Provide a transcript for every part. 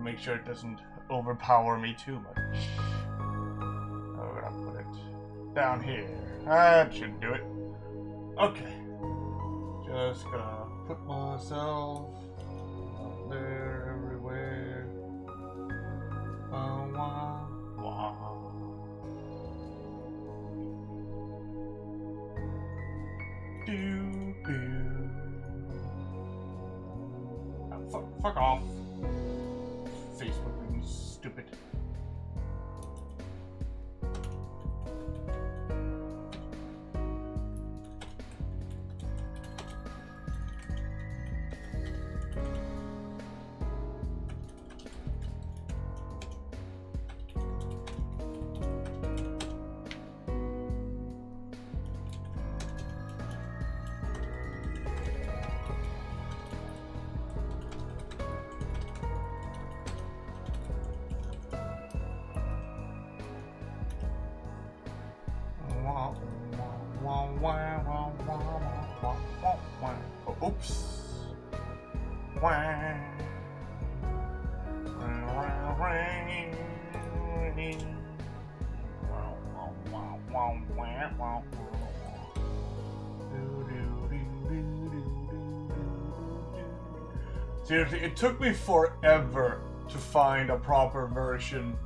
make sure it doesn't overpower me too much. We're gonna put it down here. That should do it. Okay. Just gonna put myself up there everywhere. Wah, wah. Do, do. Fuck off. Facebook being stupid. Oh, oops. Seriously, it took me forever to find a proper version.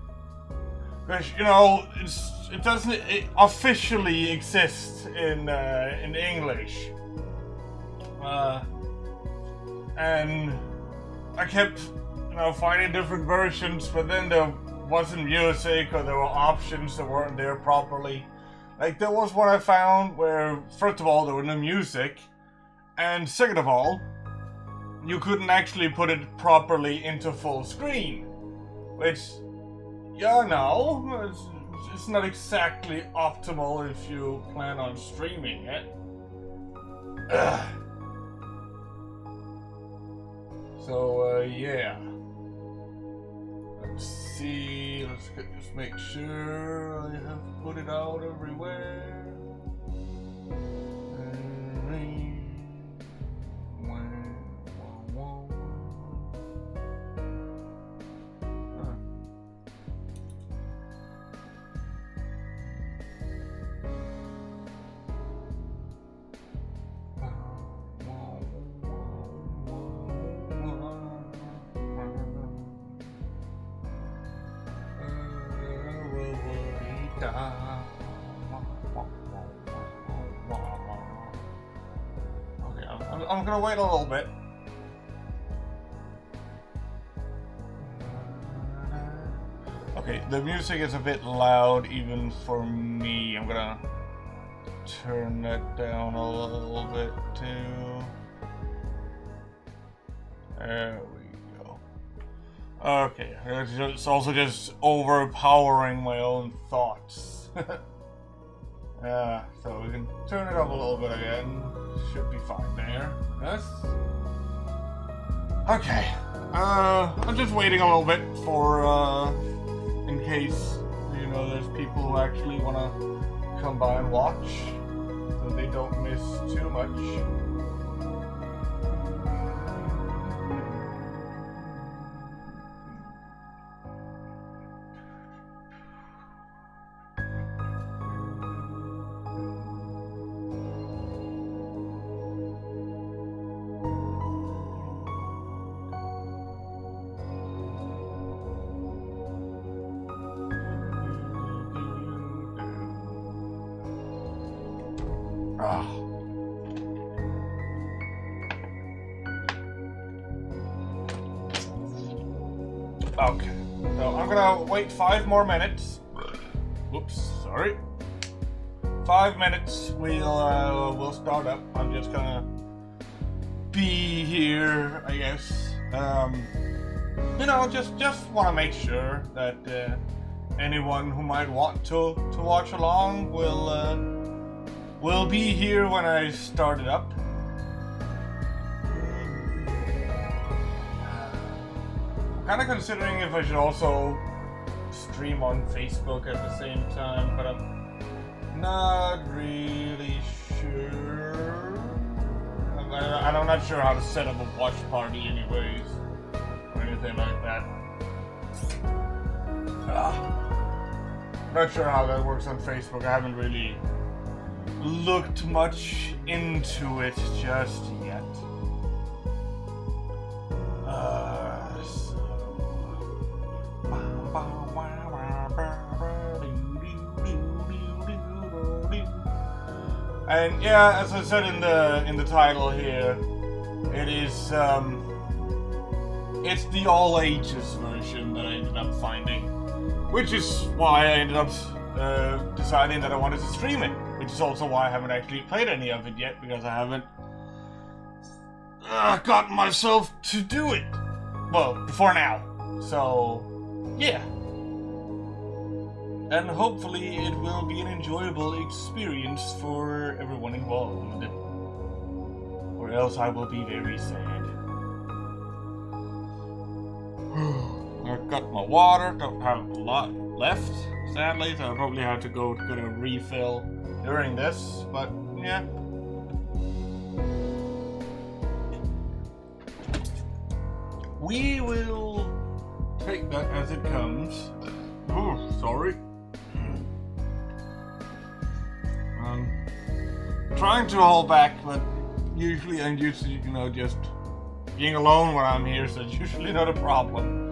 Because, you know, it doesn't officially exist in English. And I kept, you know, finding different versions, but then there wasn't music or there were options that weren't there properly. Like, there was one I found where, first of all, there was no music, and second of all, you couldn't actually put it properly into full screen, which, yeah, no, it's not exactly optimal if you plan on streaming it. Ugh. So, yeah. Let's see, let's just make sure I have put it out everywhere. Okay, I'm gonna wait a little bit. Okay, the music is a bit loud even for me. I'm gonna turn that down a little bit too. There we go. Okay, it's also just overpowering my own thoughts. So we can turn it up a little bit again. Should be fine there. Yes. Okay. I'm just waiting a little bit for in case, you know, there's people who actually want to come by and watch, so they don't miss too much. Okay, so I'm gonna wait 5 more minutes. Whoops, sorry. 5 minutes. We'll start up. I'm just gonna be here, I guess. You know, just want to make sure that anyone who might want to watch along will be here when I start it up. Kind of considering if I should also stream on Facebook at the same time, but I'm not really sure. I'm not sure how to set up a watch party anyways, or anything like that. Not sure how that works on Facebook. I haven't really looked much into it just yet. And yeah, as I said in the title here, it is it's the all ages version that I ended up finding, which is why I ended up deciding that I wanted to stream it, which is also why I haven't actually played any of it yet, because I haven't gotten myself to do it. Well, before now. So, yeah. And hopefully it will be an enjoyable experience for everyone involved. Or else I will be very sad. I've got my water, don't have a lot left, sadly, so I'll probably have to go get a refill during this, but yeah. We will take that as it comes. Oh, sorry. Trying to hold back, but usually I'm used to, just being alone when I'm here, so it's usually not a problem.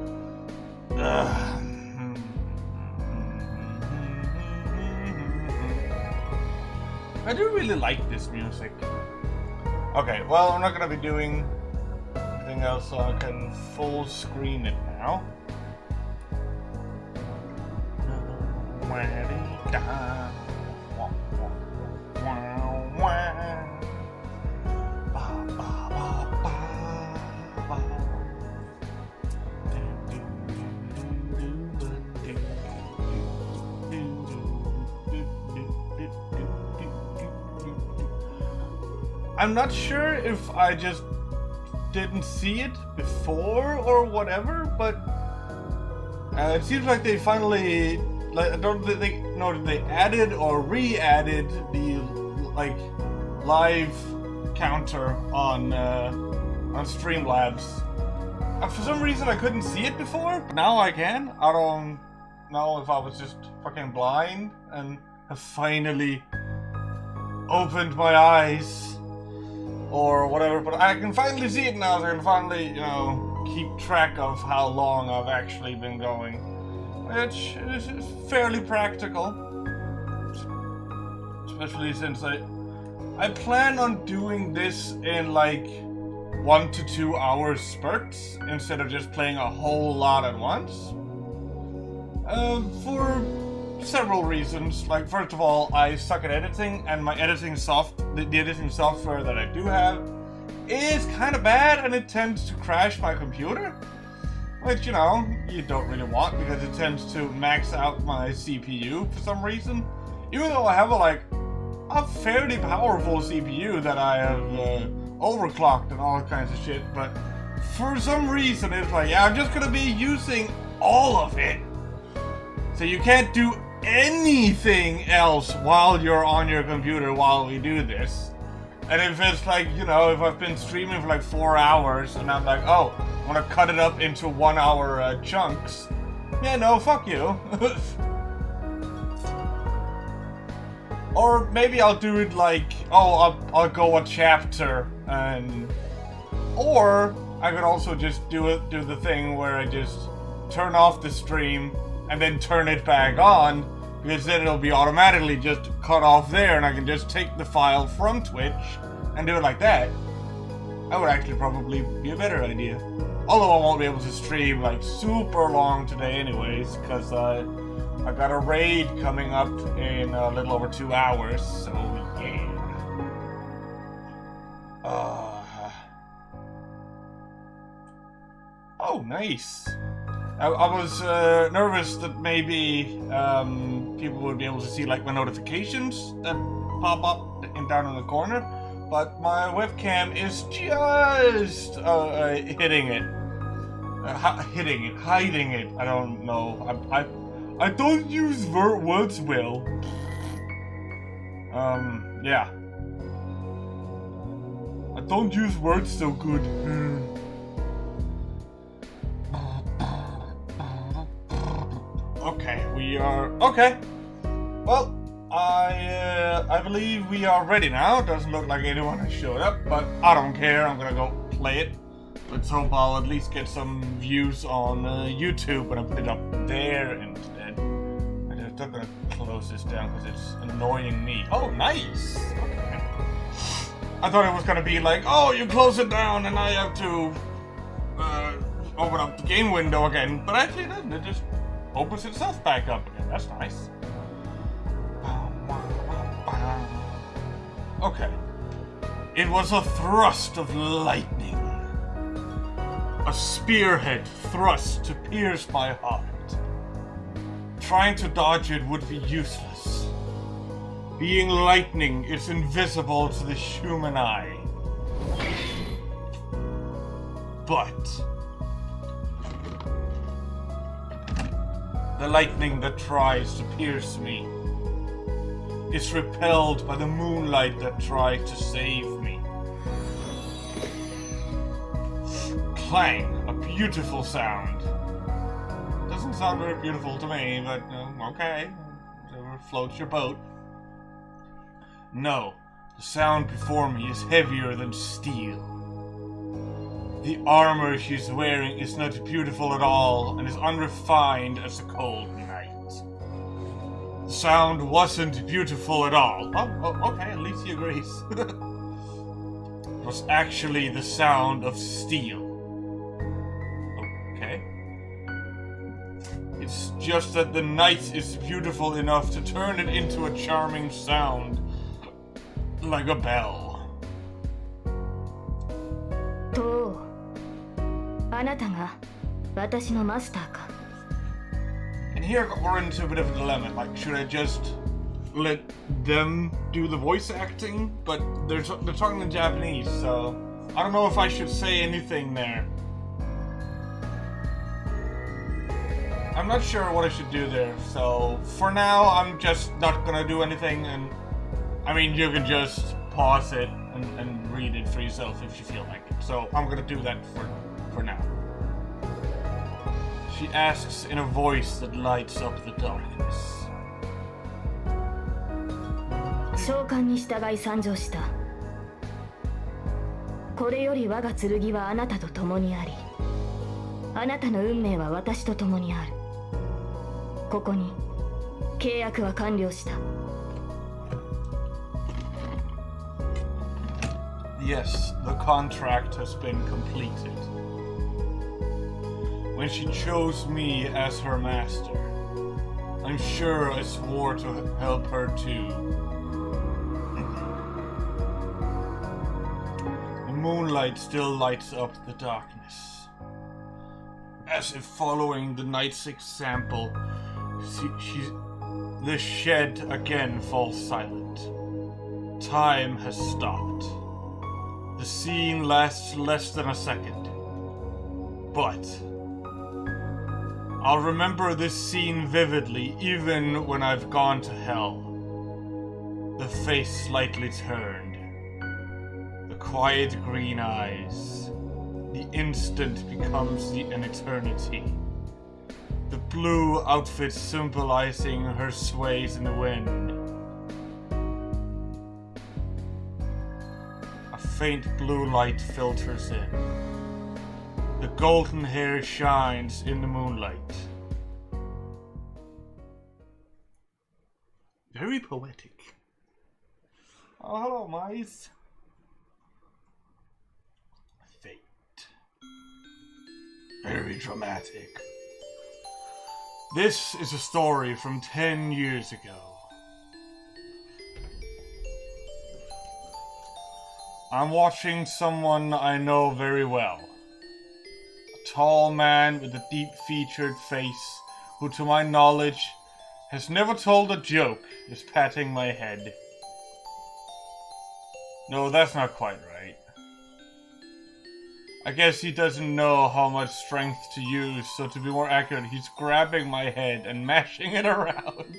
I do really like this music. Okay, well, I'm not gonna be doing anything else, so I can full screen it now. I'm not sure if I just didn't see it before or whatever, but it seems like they finally, I don't know if they added or re-added the live counter on Streamlabs. For some reason I couldn't see it before, but now I can. I don't know if I was just fucking blind and have finally opened my eyes or whatever, but I can finally see it now, so I can finally, keep track of how long I've actually been going, which is fairly practical, especially since I plan on doing this in 1 to 2 hour spurts instead of just playing a whole lot at once, for several reasons. First of all, I suck at editing, and my editing the editing software that I do have is kind of bad, and it tends to crash my computer, which, you don't really want, because it tends to max out my CPU for some reason, even though I have a fairly powerful CPU that I have overclocked and all kinds of shit, but for some reason it's I'm just gonna be using all of it, so you can't do anything else while you're on your computer while we do this. And if it's if I've been streaming for 4 hours and I'm oh, I want to cut it up into 1 hour chunks, yeah, no, fuck you. Or maybe I'll do it I'll go a chapter, or I could also just do the thing where I just turn off the stream and then turn it back on, because then it'll be automatically just cut off there, and I can just take the file from Twitch and do it like that. That would actually probably be a better idea. Although I won't be able to stream super long today anyways, because I got a raid coming up in a little over 2 hours, so yeah. Oh, nice. I was nervous that maybe people would be able to see my notifications that pop up down in the corner, but my webcam is just hiding it. I don't know. I don't use words well. Yeah. I don't use words so good. Okay, we are... Okay. Well, I believe we are ready now. Doesn't look like anyone has showed up, but I don't care. I'm gonna go play it. Let's hope I'll at least get some views on YouTube when I put it up there instead. I'm just gonna close this down because it's annoying me. Oh, nice! Okay. I thought it was gonna be like, oh, you close it down and I have to open up the game window again. But actually it doesn't. It just opens itself back up again. That's nice. Okay. It was a thrust of lightning. A spearhead thrust to pierce my heart. Trying to dodge it would be useless. Being lightning is invisible to the human eye. But the lightning that tries to pierce me is repelled by the moonlight that tries to save me. Clang, a beautiful sound. Doesn't sound very beautiful to me, but okay. Whatever floats your boat. No, the sound before me is heavier than steel. The armor she's wearing is not beautiful at all and is unrefined as the cold night. The sound wasn't beautiful at all. Oh, okay, at least he agrees. It was actually the sound of steel. Okay. It's just that the night is beautiful enough to turn it into a charming sound, like a bell. To, あなたが私のマスターか? And here we're into a bit of a dilemma. Like, should I just let them do the voice acting? But they're talking in Japanese, so I don't know if I should say anything there. I'm not sure what I should do there, so for now I'm just not gonna do anything, and I mean you can just pause it and read it for yourself if you feel like it. So I'm gonna do that for now. She asks in a voice that lights up the darkness. 召喚に従い参上した。これより我が剣はあなたと共にあり、あなたの運命は私と共にある。ここに契約は完了した。Yes, the contract has been completed. When she chose me as her master, I'm sure I swore to help her too. The moonlight still lights up the darkness. As if following the night's example, the shed again falls silent. Time has stopped. The scene lasts less than a second. But I'll remember this scene vividly even when I've gone to hell. The face slightly turned. The quiet green eyes. The instant becomes an eternity. The blue outfit symbolizing her sways in the wind. A faint blue light filters in. The golden hair shines in the moonlight. Very poetic. Oh, hello, mice. Fate. Very dramatic. This is a story from 10 years ago. I'm watching someone I know very well. A tall man with a deep-featured face who, to my knowledge, has never told a joke is patting my head. No, that's not quite right. I guess he doesn't know how much strength to use, so to be more accurate, he's grabbing my head and mashing it around.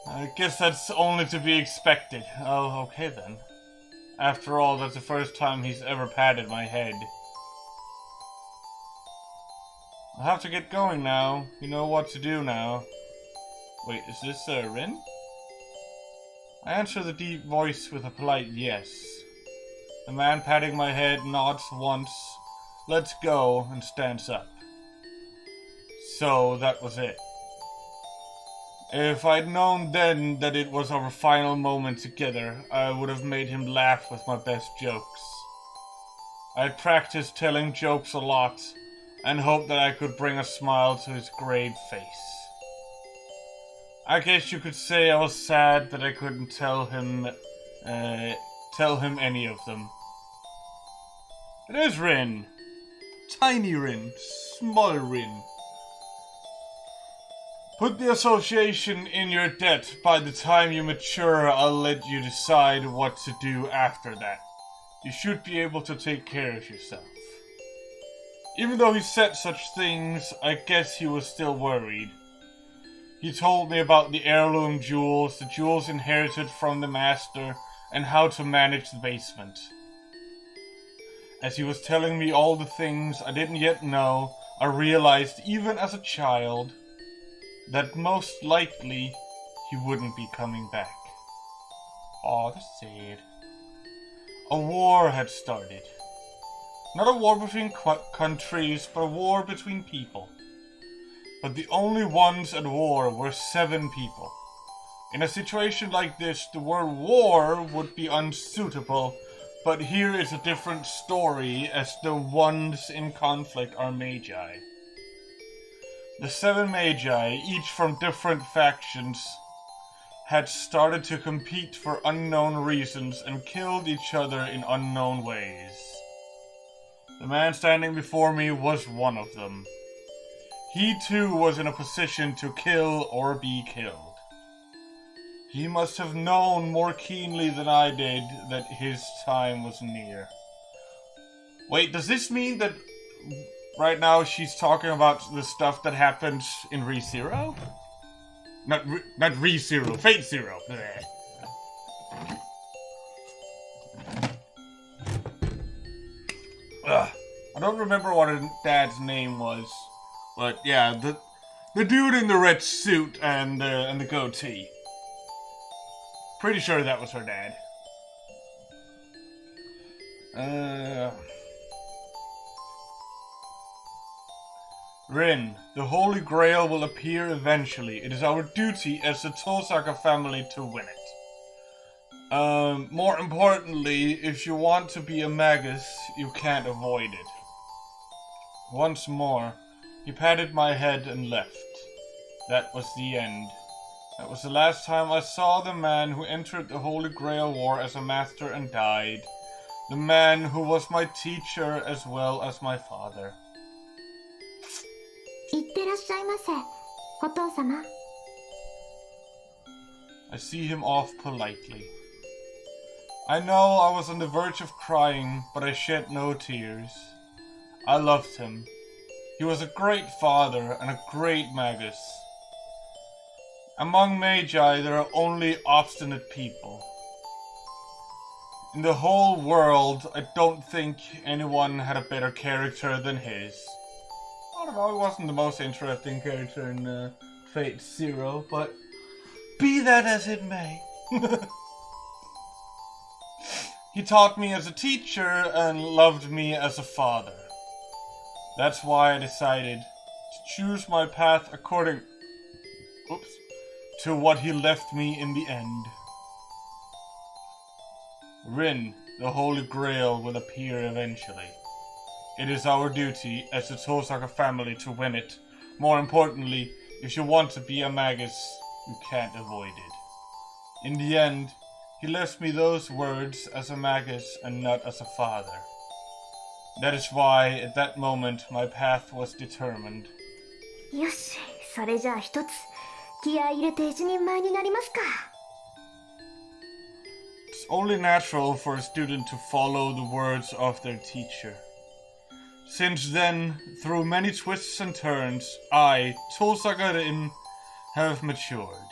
I guess that's only to be expected. Oh, okay then. After all, that's the first time he's ever patted my head. I'll have to get going now. You know what to do now. Wait, is this Rin? I answer the deep voice with a polite yes. The man patting my head nods once, lets go, and stands up. So that was it. If I'd known then that it was our final moment together, I would have made him laugh with my best jokes. I'd practiced telling jokes a lot, and hoped that I could bring a smile to his grave face. I guess you could say I was sad that I couldn't tell him any of them. It is Rin. Tiny Rin. Small Rin. Put the association in your debt. By the time you mature, I'll let you decide what to do after that. You should be able to take care of yourself. Even though he said such things, I guess he was still worried. He told me about the heirloom jewels, the jewels inherited from the master, and how to manage the basement. As he was telling me all the things I didn't yet know, I realized, even as a child, that most likely he wouldn't be coming back. Aw, that's sad. A war had started. Not a war between countries, but a war between people. But the only ones at war were 7 people. In a situation like this, the word war would be unsuitable, but here is a different story, as the ones in conflict are magi. The 7 magi, each from different factions, had started to compete for unknown reasons and killed each other in unknown ways. The man standing before me was one of them. He too was in a position to kill or be killed. He must have known more keenly than I did that his time was near. Wait, does this mean that right now she's talking about the stuff that happens in ReZero? Not ReZero, Fate Zero. Ugh. I don't remember what her dad's name was, but yeah, the dude in the red suit and the goatee. Pretty sure that was her dad. Rin, the Holy Grail will appear eventually. It is our duty as the Tosaka family to win it. More importantly, if you want to be a magus, you can't avoid it. Once more, he patted my head and left. That was the end. That was the last time I saw the man who entered the Holy Grail War as a master and died. The man who was my teacher as well as my father. いってらっしゃいませ、お父様。I see him off politely. I know I was on the verge of crying, but I shed no tears. I loved him. He was a great father and a great magus. Among magi, there are only obstinate people. In the whole world, I don't think anyone had a better character than his. I don't know, he wasn't the most interesting character in Fate Zero, but be that as it may. He taught me as a teacher and loved me as a father. That's why I decided to choose my path according to what he left me in the end. Rin, the Holy Grail, will appear eventually. It is our duty as the Tosaka family to win it. More importantly, if you want to be a magus, you can't avoid it. In the end, he left me those words as a magus and not as a father. That is why, at that moment, my path was determined. よし、それじゃあ一つ気合い入れて一人前になりますか。It's only natural for a student to follow the words of their teacher. Since then, through many twists and turns, I, Tosaka-rin, have matured.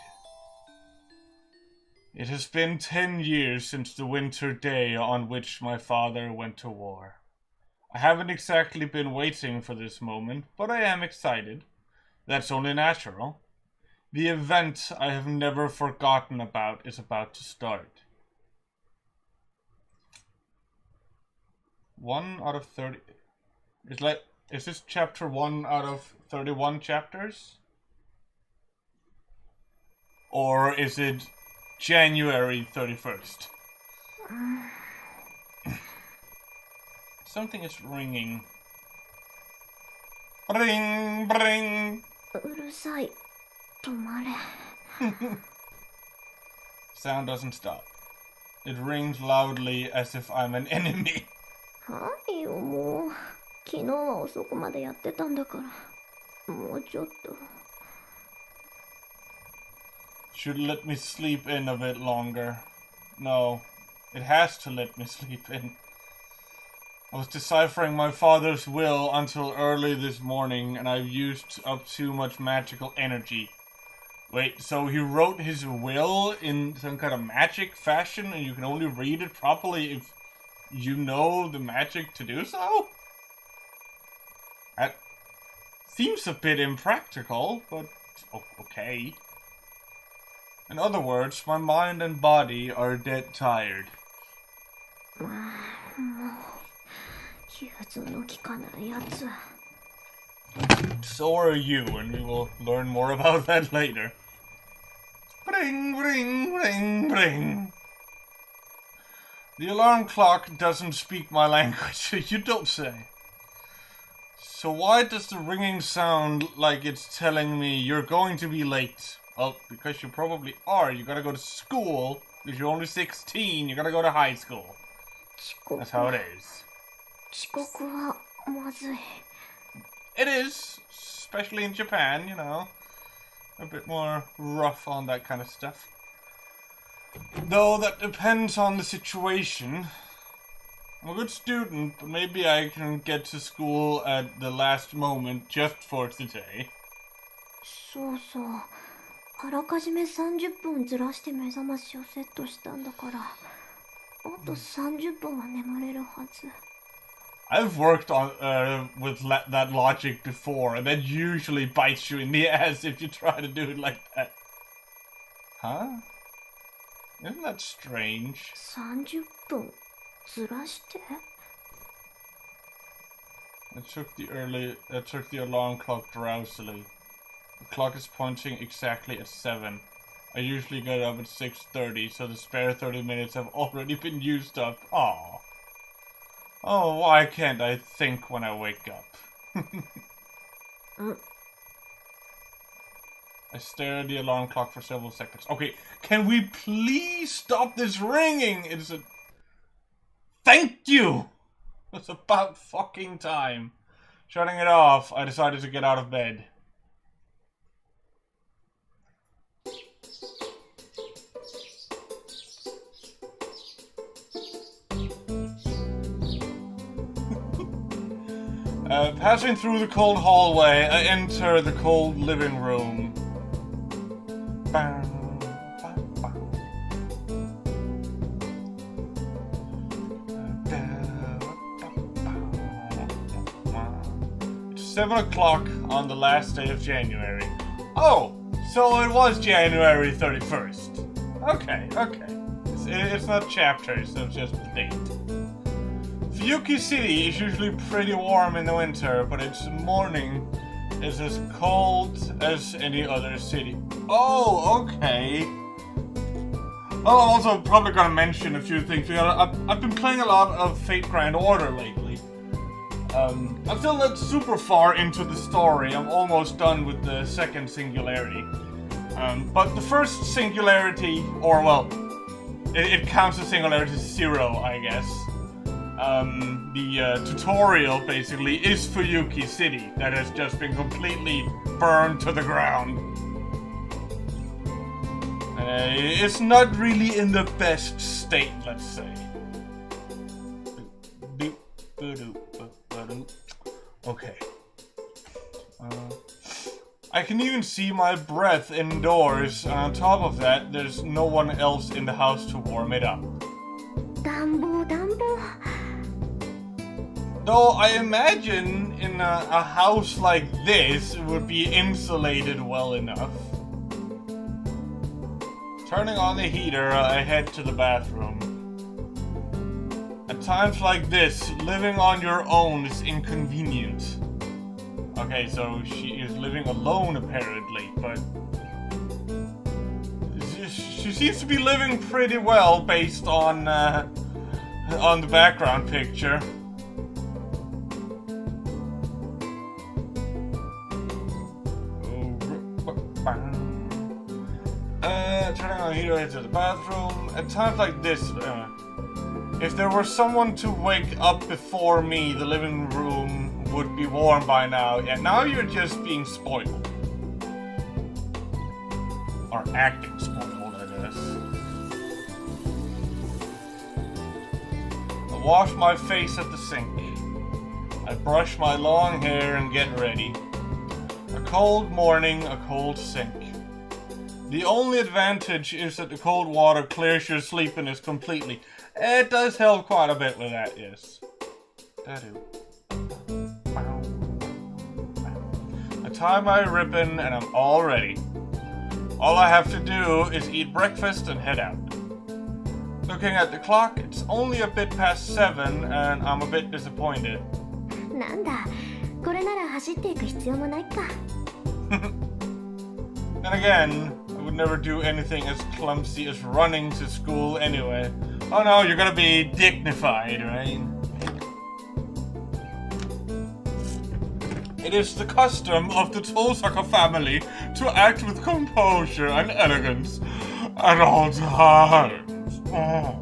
It has been 10 years since the winter day on which my father went to war. I haven't exactly been waiting for this moment, but I am excited. That's only natural. The event I have never forgotten about is about to start. 1 out of 30... Is this chapter 1 out of 31 chapters? Or is it January 31st? Something is ringing. Bring, bring. うるさい。止まれ。Sound doesn't stop. It rings loudly as if I'm an enemy. はいよ、もう。昨日は遅くまでやってたんだから。もうちょっと。Should let me sleep in a bit longer. No, it has to let me sleep in. I was deciphering my father's will until early this morning, and I've used up too much magical energy. Wait, so he wrote his will in some kind of magic fashion, and you can only read it properly if you know the magic to do so? That seems a bit impractical, but okay. In other words, my mind and body are dead tired. もう融通の利かないやつ。 So are you, and we will learn more about that later. Bring, bring, bring, bring. The alarm clock doesn't speak my language, you don't say. So why does the ringing sound like it's telling me you're going to be late? Well, because you probably are. You gotta go to school. Because you're only 16, you gotta go to high school. That's how it is. 遅刻はまずい。 It is, especially in Japan, you know. A bit more rough on that kind of stuff. Though that depends on the situation. I'm a good student, but maybe I can get to school at the last moment just for today. そうそう。あらかじめ30分ずらして目覚ましをセットしたんだから。あと30分は眠れるはず。 I've worked on with that logic before, and that usually bites you in the ass if you try to do it like that. Huh? Isn't that strange? 30分ずらして。 It took the alarm clock drowsily. The clock is pointing exactly at 7. I usually get up at 6:30, so the spare 30 minutes have already been used up. Aww. Oh, why can't I think when I wake up? I stare at the alarm clock for several seconds. Okay, can we please stop this ringing? It's a... Thank you! It's about fucking time. Shutting it off, I decided to get out of bed. Passing through the cold hallway, I enter the cold living room. It's 7 o'clock on the last day of January. Oh, so it was January 31st. Okay. It's not chapters, it's just the date. Fuyuki City is usually pretty warm in the winter, but its morning is as cold as any other city. Oh, okay. Well, I'm also probably gonna mention a few things. I've been playing a lot of Fate Grand Order lately. I'm still not super far into the story. I'm almost done with the second singularity. But the first singularity, or well, it counts as singularity 0, I guess. The tutorial basically is Fuyuki City that has just been completely burned to the ground. It's not really in the best state, let's say. Okay. I can even see my breath indoors, and on top of that, there's no one else in the house to warm it up. 暖房。Though I imagine in a house like this, it would be insulated well enough. Turning on the heater, I head to the bathroom. At times like this, living on your own is inconvenient. Okay, so she is living alone apparently, but she seems to be living pretty well based on the background picture. Turning on the heater into the bathroom. At times like this, if there were someone to wake up before me, the living room would be warm by now. Yeah, now you're just being spoiled. Or acting spoiled, I guess. I wash my face at the sink. I brush my long hair and get ready. A cold morning, a cold sink. The only advantage is that the cold water clears your sleepiness completely. It does help quite a bit with that, yes. I tie my ribbon and I'm all ready. All I have to do is eat breakfast and head out. Looking at the clock, it's only a bit past 7 and I'm a bit disappointed. なんだ、これなら走っていく必要もないか。Then again, I would never do anything as clumsy as running to school anyway. Oh no, you're gonna be dignified, right? It is the custom of the Tosaka family to act with composure and elegance at all times. Oh.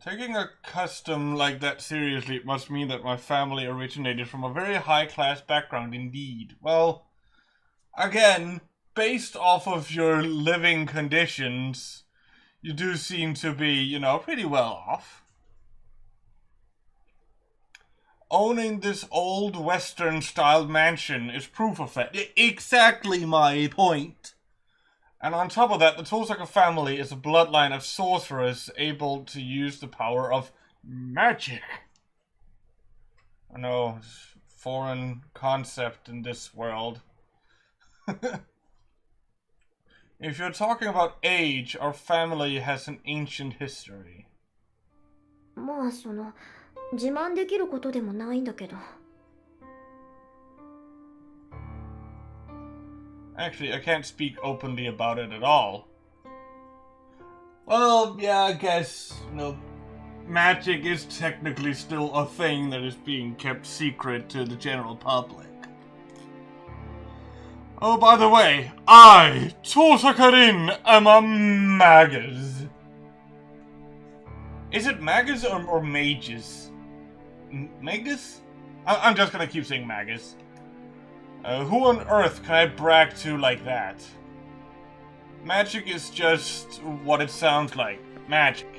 Taking a custom like that seriously must mean that my family originated from a very high-class background indeed. Well, again, based off of your living conditions, you do seem to be, you know, pretty well off. Owning this old Western-style mansion is proof of that. Exactly my point. And on top of that, the Tosaka family is a bloodline of sorcerers able to use the power of magic. I know, it's a foreign concept in this world. If you're talking about age, our family has an ancient history. まあ自慢できることでもないんだけど。Actually, I can't speak openly about it at all. Well, yeah, I guess, you know, magic is technically still a thing that is being kept secret to the general public. Oh, by the way, I, Tosaka-rin, am a magus. Is it magus or mages? Magus? I'm just gonna keep saying magus. Who on earth can I brag to like that? Magic is just what it sounds like. Magic.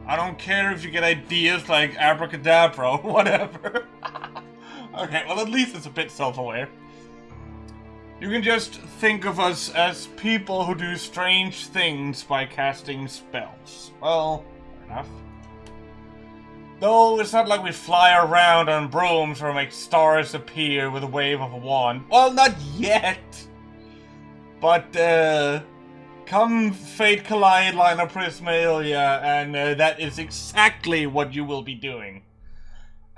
I don't care if you get ideas like abracadabra or whatever. Okay, well at least it's a bit self-aware. You can just think of us as people who do strange things by casting spells. Well, fair enough. Though it's not like we fly around on brooms or make stars appear with a wave of a wand. Well, not yet! But, come Fate Collide Lina Prismalia, and that is exactly what you will be doing.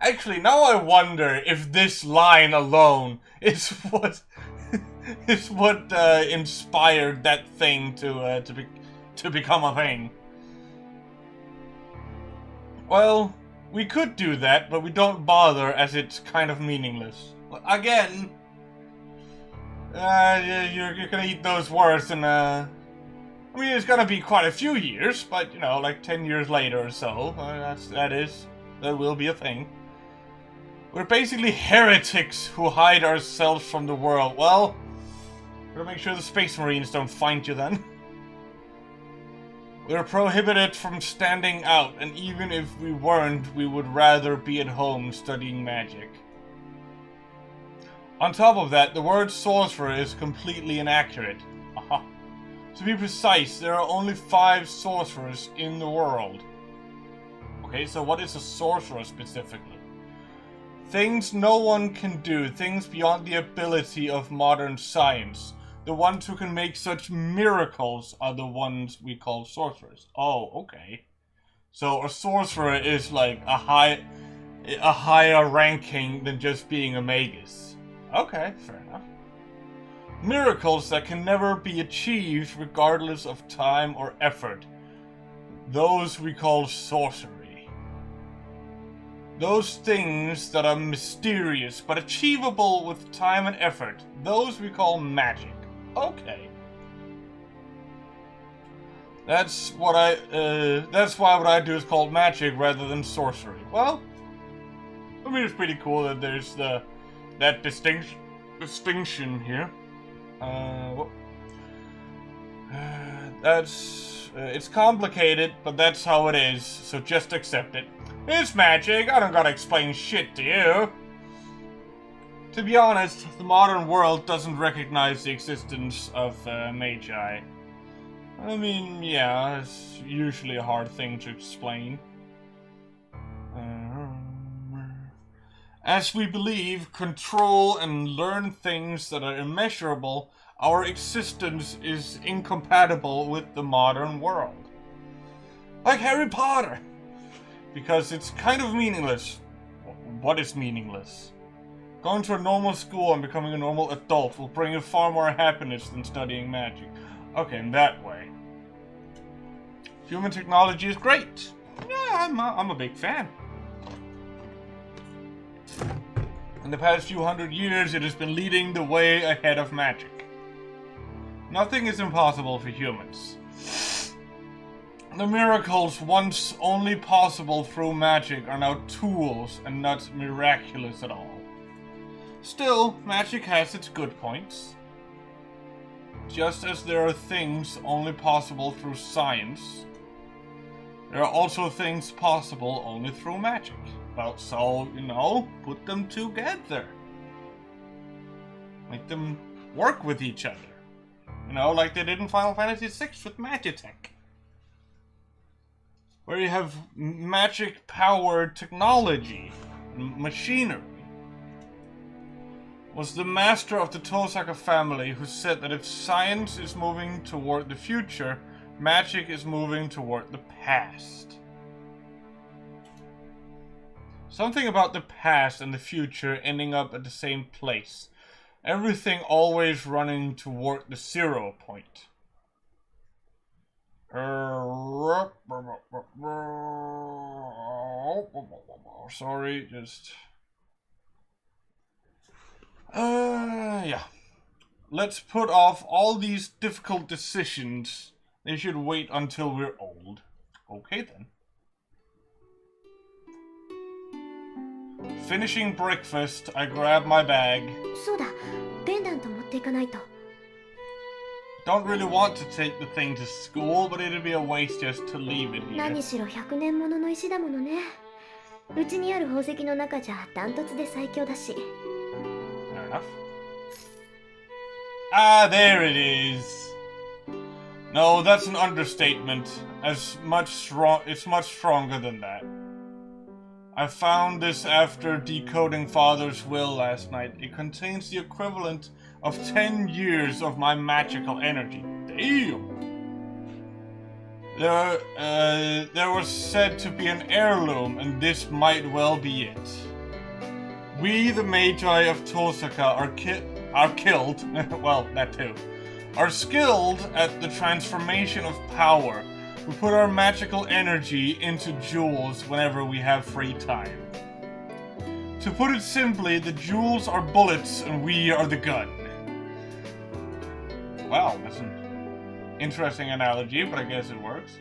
Actually, now I wonder if this line alone is what inspired that thing to become a thing. Well, we could do that, but we don't bother as it's kind of meaningless. Again, you're gonna eat those words in I mean, it's gonna be quite a few years, but you know, like 10 years later or so. That will be a thing. We're basically heretics who hide ourselves from the world. Well, gotta make sure the Space Marines don't find you then. We're prohibited from standing out, and even if we weren't, we would rather be at home studying magic. On top of that, the word sorcerer is completely inaccurate. Aha. To be precise, there are only 5 sorcerers in the world. Okay, so what is a sorcerer specifically? Things no one can do, things beyond the ability of modern science. The ones who can make such miracles are the ones we call sorcerers. Oh, okay. So a sorcerer is like a higher ranking than just being a magus. Okay, fair enough. Miracles that can never be achieved regardless of time or effort. Those we call sorcery. Those things that are mysterious but achievable with time and effort. Those we call magic. Okay. That's why what I do is called magic rather than sorcery. Well, I mean, it's pretty cool that there's that distinction here. It's complicated, but that's how it is, so just accept it. It's magic, I don't gotta explain shit to you. To be honest, the modern world doesn't recognize the existence of magi. I mean, yeah, it's usually a hard thing to explain. As we believe, control, and learn things that are immeasurable, our existence is incompatible with the modern world. Like Harry Potter! Because it's kind of meaningless. What is meaningless? Going to a normal school and becoming a normal adult will bring you far more happiness than studying magic. Okay, in that way. Human technology is great. Yeah, I'm a big fan. In the past few hundred years, it has been leading the way ahead of magic. Nothing is impossible for humans. The miracles once only possible through magic are now tools and not miraculous at all. Still, magic has its good points. Just as there are things only possible through science, there are also things possible only through magic. Well, so, you know, put them together. Make them work with each other. You know, like they did in Final Fantasy VI with Magitech. Where you have magic-powered technology and machinery. Was the master of the Tosaka family who said that if science is moving toward the future, magic is moving toward the past. Something about the past and the future ending up at the same place. Everything always running toward the 0 point. Sorry, just... yeah. Let's put off all these difficult decisions. They should wait until we're old. Okay then. Finishing breakfast, I grab my bag. そうだ、ペンダント持っていかないと。Don't really want to take the thing to school, but it'd be a waste just to leave it here. 何しろ100年ものの石だものね。うちにある宝石の中じゃダントツで最強だし。Fair enough. Ah, there it is. No, that's an understatement. It's much stronger than that. I found this after decoding Father's will last night. It contains the equivalent of 10 years of my magical energy. Damn! There was said to be an heirloom, and this might well be it. We, the Magi of Tosaka, are killed, well, that too, are skilled at the transformation of power. We put our magical energy into jewels whenever we have free time. To put it simply, the jewels are bullets and we are the gun. Wow, that's an interesting analogy, but I guess it works.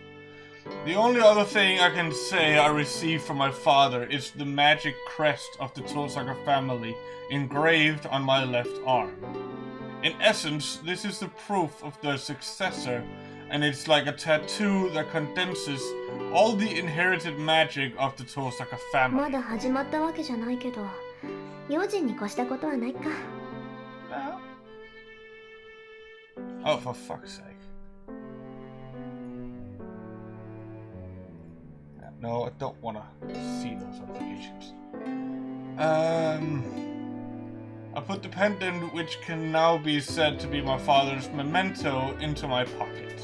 The only other thing I can say I received from my father is the magic crest of the Tosaka family engraved on my left arm. In essence, this is the proof of their successor, and it's like a tattoo that condenses all the inherited magic of the Tosaka family. まだ始まったわけじゃないけど、用心に越したことはないか。Oh, for fuck's sake. Yeah. No, I don't want to see those notifications. I put the pendant, which can now be said to be my father's memento, into my pocket.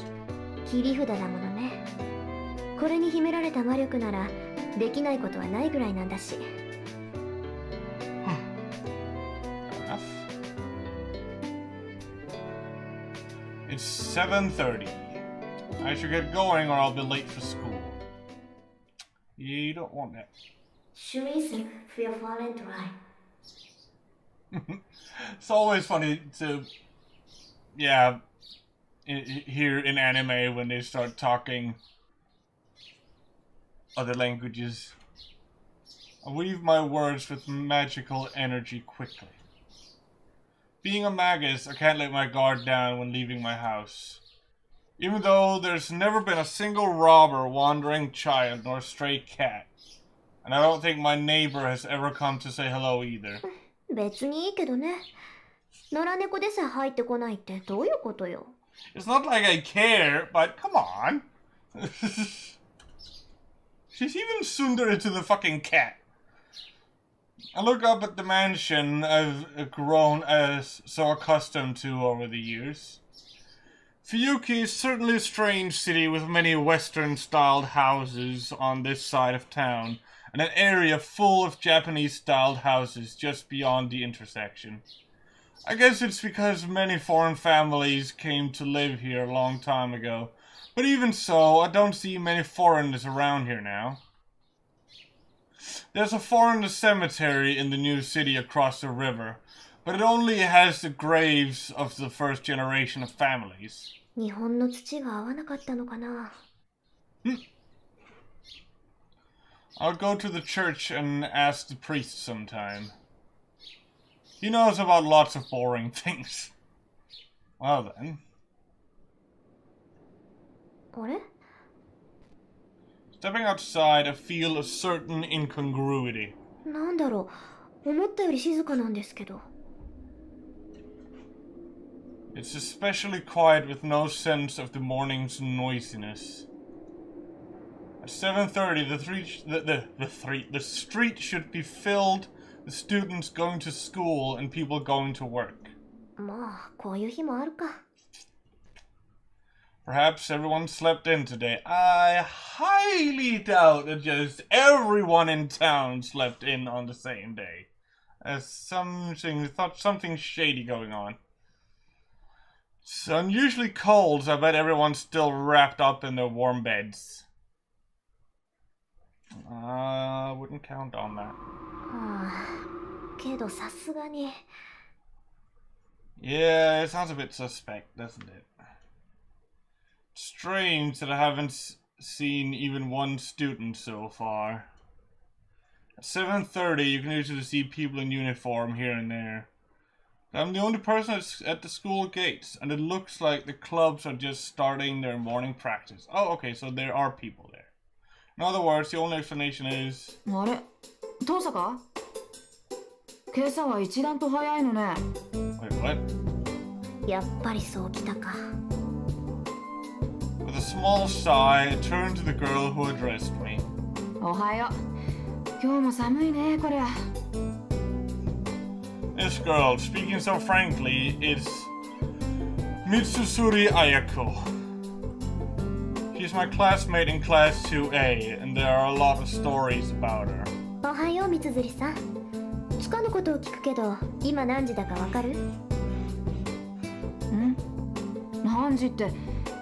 切り札だものね。これに秘められた魔力ならできないことはないぐらいなんだし。Fair enough. It's 7:30. I should get going or I'll be late for school. You don't want that. 注意する。Feel fallen to lie. It's always funny to, yeah, hear in anime when they start talking other languages. I weave my words with magical energy quickly. Being a magus, I can't let my guard down when leaving my house. Even though there's never been a single robber, wandering child, nor stray cat. And I don't think my neighbor has ever come to say hello either. 別にいいけどね。野良猫でさえ入ってこないってどういうことよ。It's not like I care, but come on. She's even tsundere to the fucking cat. I look up at the mansion I've grown so accustomed to over the years. Fuyuki is certainly a strange city with many Western-styled houses on this side of town, and an area full of Japanese-styled houses just beyond the intersection. I guess it's because many foreign families came to live here a long time ago, but even so, I don't see many foreigners around here now. There's a foreigner cemetery in the new city across the river, but it only has the graves of the first generation of families. 日本の土が合わなかったのかな。I'll go to the church and ask the priest sometime. He knows about lots of boring things. Well then. あれ？ Stepping outside, I feel a certain incongruity. なんだろう。思ったより静かなんですけど。It's especially quiet with no sense of the morning's noisiness. At 7:30, the street should be filled with students going to school and people going to work. まあ、こういう日もあるか。Perhaps everyone slept in today. I highly doubt that just everyone in town slept in on the same day. There's something shady going on. It's unusually cold, so I bet everyone's still wrapped up in their warm beds. I wouldn't count on that. けどさすがに。Yeah, it sounds a bit suspect, doesn't it? Strange that I haven't seen even one student so far. At 7:30, you can usually see people in uniform here and there. I'm the only person at the school gates, and it looks like the clubs are just starting their morning practice. Oh, okay, so there are people there. In other words, the only explanation is... あれ、父さか？今朝は一段と早いのね。Wait, what? やっぱりそうきたか。With a small sigh, I turned to the girl who addressed me. おはよう。今日も寒いね、こりゃ。This girl, speaking so frankly, is Mitsusuri Ayako. She's my classmate in Class 2A, and there are a lot of stories about her. おはよう、みつづりさん。つかぬことを聞くけど、今何時だかわかる？ん？何時って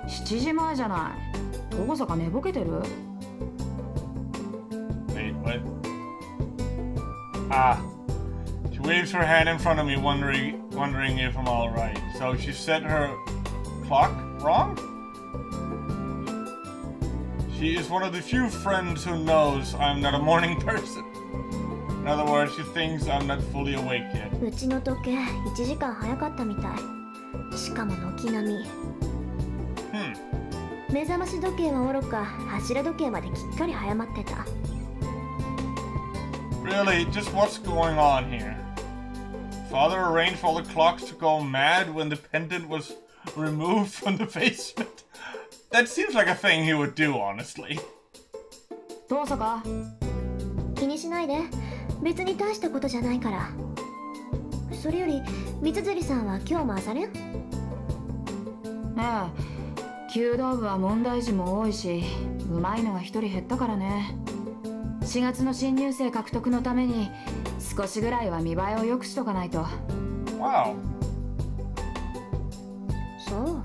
7時前じゃない。どこさか寝ぼけてる？ Wait, what? Ah. She waves her hand in front of me, wondering if I'm alright. So she set her clock wrong? She is one of the few friends who knows I'm not a morning person. In other words, she thinks I'm not fully awake yet. うちの時計1時間早かったみたい。しかも軒並み。目覚まし時計はおろか、柱時計まできっかり早まってた。Really, just what's going on here? Father arranged for all the clocks to go mad when the pendant was removed from the basement. That seems like a thing he would do, honestly. 遠坂。気にしないで。別に大したことじゃないから。それより三辻さんは今日も朝練？ええ、弓道部は問題児も多いし、うまいのが一人減ったからね。4月の新入生獲得のために少しぐらいは見栄えを良くしとかないと。Wow. そう、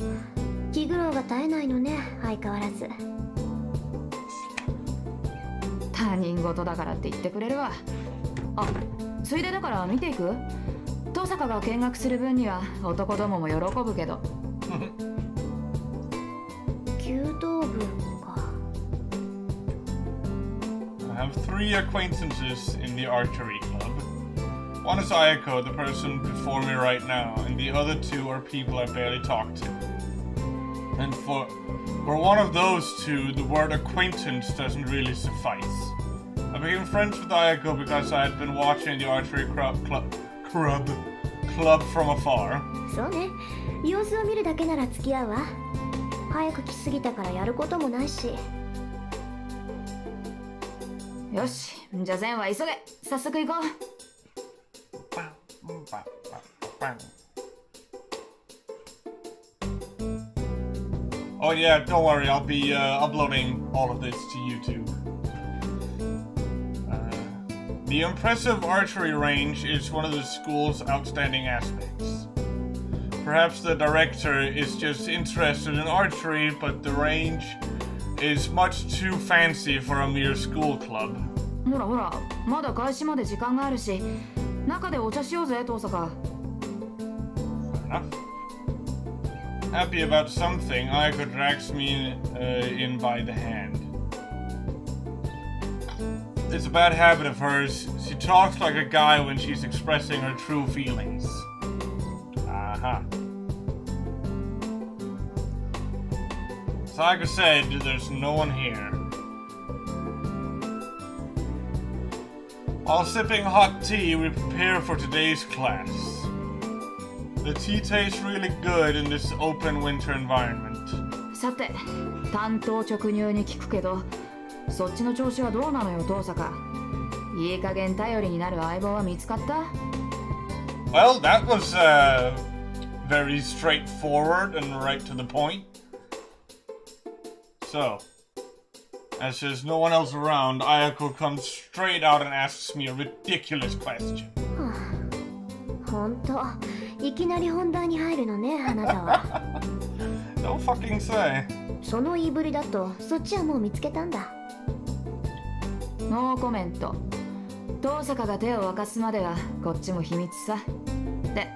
気苦労が絶えないのね、相変わらず。他人事だからって言ってくれるわ。あ、ついでだから見ていく？遠坂が見学する分には男どもも喜ぶけど。弓道部か。I have 3 acquaintances in the archery club. One is Ayako, the person before me right now, and the other 2 are people I barely talk to. And for one of those 2, the word acquaintance doesn't really suffice. I became friends with Ayako because I had been watching the archery club from afar. そうね、様子を見るだけなら付き合うわ。早く来すぎたからやることもないし。よし、じゃあ善は急げ。早速行こう。Oh yeah, don't worry, I'll be uploading all of this to YouTube. The impressive archery range is one of the school's outstanding aspects. Perhaps the director is just interested in archery, but the range is much too fancy for a mere school club. ほらほら、まだ開始まで時間があるし、中でお茶しようぜ、遠坂。Fair enough. Happy about something, Ayako drags me in by the hand. It's a bad habit of hers. She talks like a guy when she's expressing her true feelings. Aha. As Ayako said, there's no one here. While sipping hot tea, we prepare for today's class. The tea tastes really good in this open winter environment. さて、単刀直入に聞くけど、そっちの調子はどうなのよ、遠坂。いい加減頼りになる相棒は見つかった？ Well, that was very straightforward and right to the point. So, as there's no one else around, Ayako comes straight out and asks me a ridiculous question. ほんと、いきなり本題に入るのね、あなたは。Don't fucking say. その言いぶりだと、そっちはもう見つけたんだ。ノーコメント。遠坂が手を沸かすまではこっちも秘密さ。で、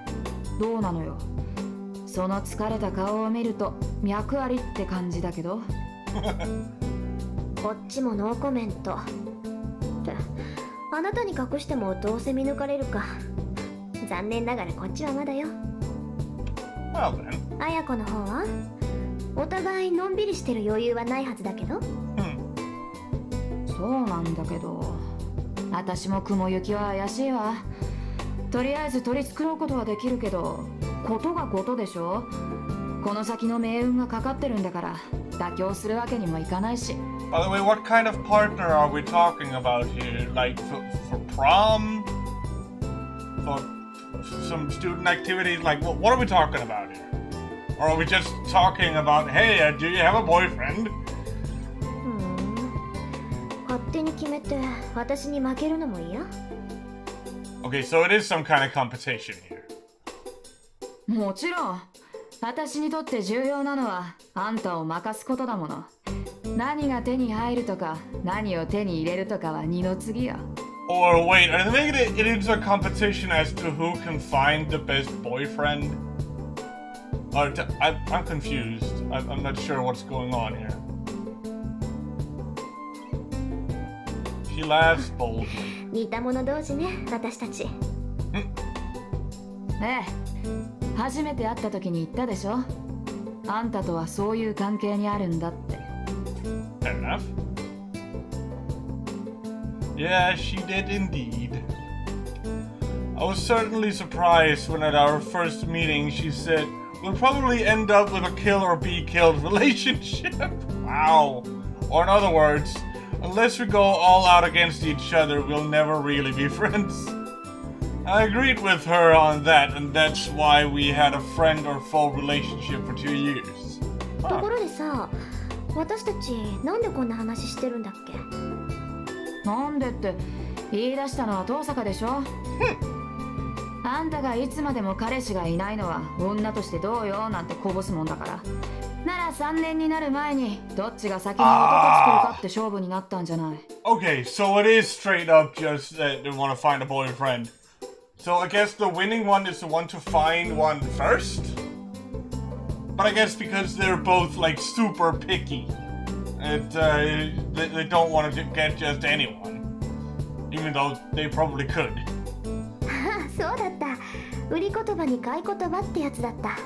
どうなのよ。その疲れた顔を見ると脈ありって感じだけど。こっちもノーコメント。ってあなたに隠してもどうせ見抜かれるか。残念ながらこっちはまだよ。Well then. 綾子の方はお互いのんびりしてる余裕はないはずだけど。そうなんだけど、私も雲行きは怪しいわ。とりあえず取り繕うことはできるけど、ことがことでしょ。この先の命運がかかってるんだから妥協するわけにもいかないし。By the way, what kind of partner are we talking about here? Like for prom? For some student activities? Like what are we talking about here? Or are we just talking about, hey, do you have a boyfriend? 勝手に決めて私に負けるのも嫌？ Okay, so it is some kind of competition here. もちろん。私にとって重要なのはあんたを任すことだもの。何が手に入るとか何を手に入れるとかは二の次よ。Or wait, are they making it into a competition as to who can find the best boyfriend? Or I'm confused. I'm not sure what's going on here. She laughs boldly. 似た者同士ね、私たち。ええ、初めて会った時に言ったでしょ。あんたとはそういう関係にあるんだって。Fair enough. Yeah, she did indeed. I was certainly surprised when at our first meeting she said, we'll probably end up with a kill or be killed relationship. Wow. Or in other words, Unless we go all out against each other, we'll never really be friends. I agreed with her on that, and that's why we had a friend or foe relationship for 2 years. ところでさ、私たちなんでこんな話してるんだっけ？なんでって言い出したのは遠坂でしょ。あんたがいつまでも彼氏がいないのは女としてどうよなんてこぼすもんだから。なら3年になる前にどっちが先に男作るかって勝負になったんじゃない。Okay, so it is straight up just that they want to find a boyfriend. So I guess the winning one is the one to find one first? But I guess because they're both like super picky, they don't want to get just anyone. Even though they probably could. ああ、そうだった。売り言葉に買い言葉ってやつだった。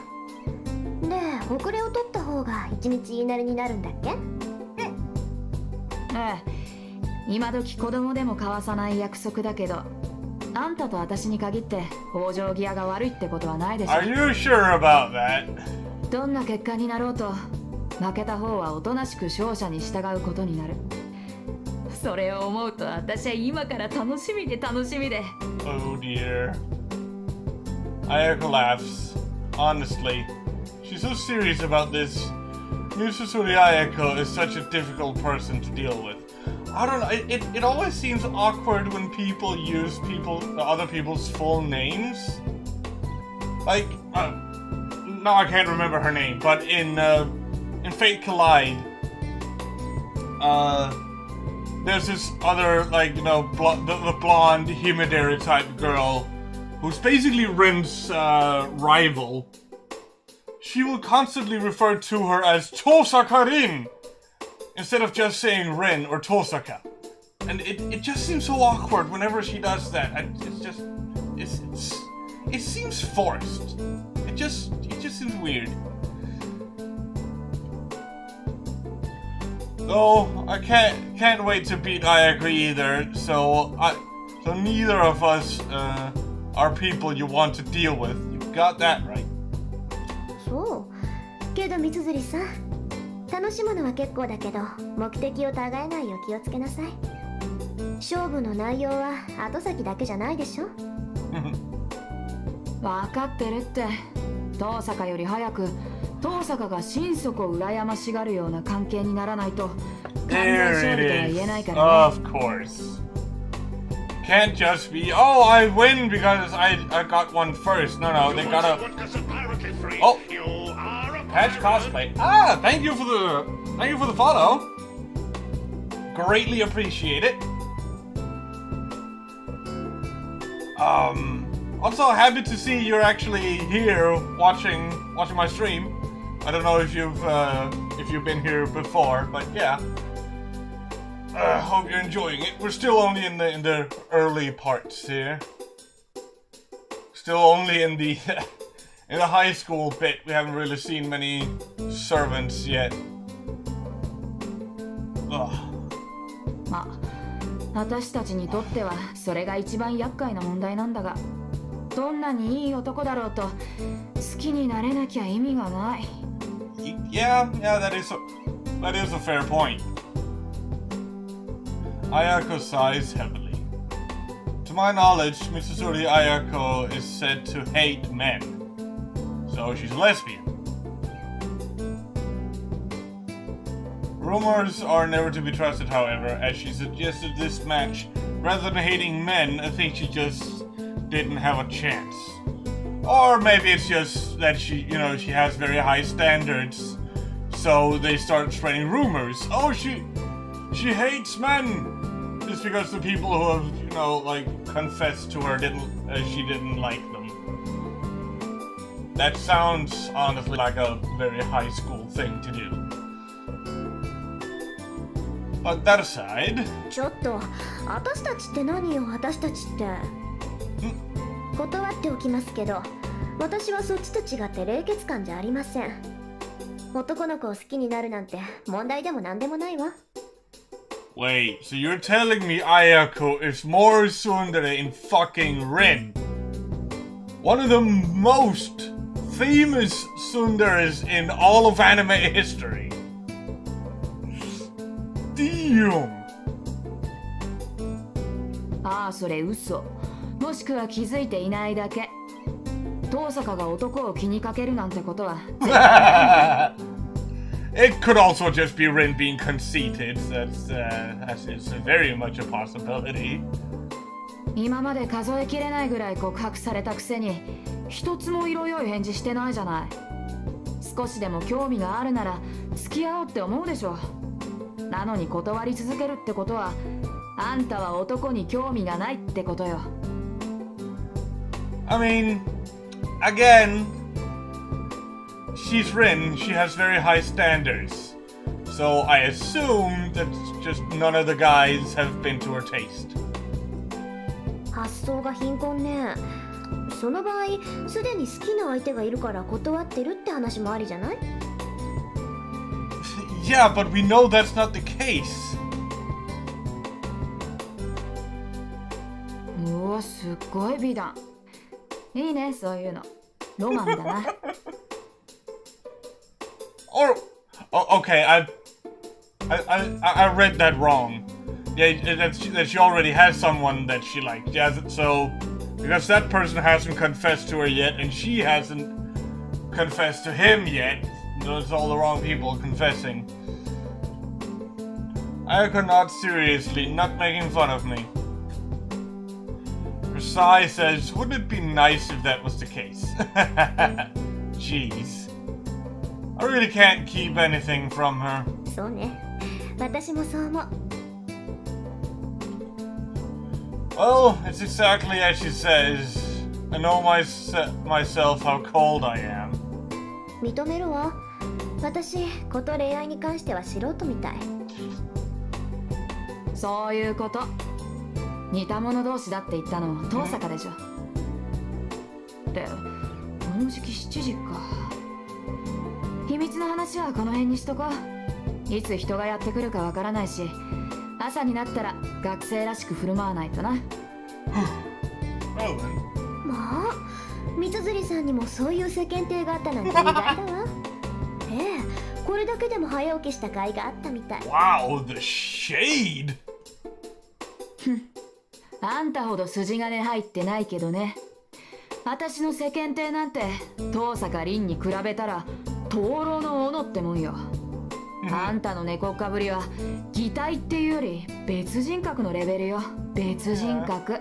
で、遅れを取った方が一日言いなりになるんだっけ？ええ、今時子供でも交わさない約束だけど、あんたと私に限って往生際が悪いってことはないでしょ。 Are you sure about that? どんな結果になろうと、負けた方はおとなしく勝者に従うことになる。それを思うと私は今から楽しみで。Oh dear. Ayako laughs. Honestly, she's so serious about this. Misusuri Ayako is such a difficult person to deal with. I don't know, it always seems awkward when people use other people's full names. Like, now I can't remember her name, but in Fate Collide, there's this other, like, you know, the blonde Himedare type girl who's basically Rin's rival. She will constantly refer to her as Tosaka Rin instead of just saying Rin or Tosaka. And it just seems so awkward whenever she does that. It seems forced. It just seems weird. Though I can't wait to beat Ayako either. So neither of us are people you want to deal with. You got that right. そう。けど三辻さん、楽しむのは結構だけど、目的を違えないよう気をつけなさい。勝負の内容は後先だけじゃないでしょ。分かってるって。遠坂より早く遠坂が心底羨ましがるような関係にならないと完全勝利とは言えないからね。Of course. Can't just be, oh, I win because I got one first. No, they gotta. Oh, patch cosplay. Ah, thank you for the follow. Greatly appreciate it. Also happy to see you're actually here watching my stream. I don't know if you've been here before, but yeah. Hope you're enjoying it. We're still only in the early parts here. Still only in the in the high school bit. We haven't really seen many servants yet. Ugh. まあ、私たちにとってはそれが一番厄介な問題なんだが、どんなにいい男だろうと好きになれなきゃ意味がない。Yeah, that is a fair point. Ayako sighs heavily. To my knowledge, Misusuri Ayako is said to hate men. So she's a lesbian. Rumors are never to be trusted, however, as she suggested this match. Rather than hating men, I think she just didn't have a chance. Or maybe it's just that she has very high standards. So they start spreading rumors. Oh, she hates men! Just because the people who have, confessed to her she didn't like them. That sounds honestly like a very high school thing to do. But that aside... ちょっと、私たちって何よ、私たちって。断っておきますけど、私はそっちと違って冷血感じゃありません。男の子を好きになるなんて問題でも何でもないわ。Wait, so you're telling me Ayako is more tsundere in fucking Rin? One of the most famous tsunderes in all of anime history. Damn! まあそれ嘘、もしくは気づいていないだけ。遠坂が男を気にかけるなんてことはIt could also just be Rin being conceited. That's very much a possibility. 今まで数えきれないぐらい告白されたくせに一つも色良い返事してないじゃない。少しでも興味があるなら付き合おうって思うでしょ。なのに断り続けるってことは、あんたは男に興味がないってことよ。I mean, again, she's Rin, she has very high standards. So I assume that just none of the guys have been to her taste. 発想が貧困ね。その場合、すでに好きな相手がいるから断ってるって話もありじゃない？ Yeah, but we know that's not the case. うわ、すっごい美談。いいね、そういうの。ロマンだな。Okay, I read that wrong. Yeah, that she already has someone that she likes. Yeah, so because that person hasn't confessed to her yet, and she hasn't confessed to him yet. Those all the wrong people confessing. I could not seriously, not making fun of me. Sai says, wouldn't it be nice if that was the case? Jeez. I really can't keep anything from her. そうね。私もそう思う。Well, it's exactly as she says. I know myself how cold I am. 認めるわ。私、こと恋愛に関しては素人みたい。そういうこと。似た者同士だって言ったの遠坂でしょ。で、この時期7時か。秘密の話はこの辺にしとこう。いつ人がやってくるかわからないし、朝になったら学生らしく振る舞わないとな。まあ、三辻さんにもそういう世間体があったなんて意外だわ。ええ、これだけでも早起きした甲斐があったみたい。Wow, the shade! あんたほど筋金入ってないけどね。私の世間体なんて遠坂凛に比べたら灯籠の斧ってもんよ。あんたの猫っかぶりは擬態っていうより別人格のレベルよ。別人格。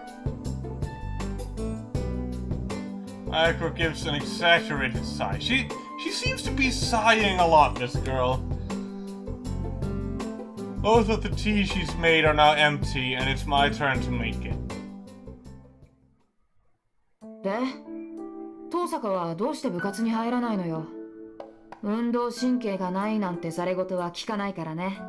Aiko gives an exaggerated sigh. She seems to be sighing a lot, this girl. Both of the tea she's made are now empty, and it's my turn to make it. で、遠坂はどうして部活に入らないのよ。運動神経がないなんてざれ言は聞かないからね。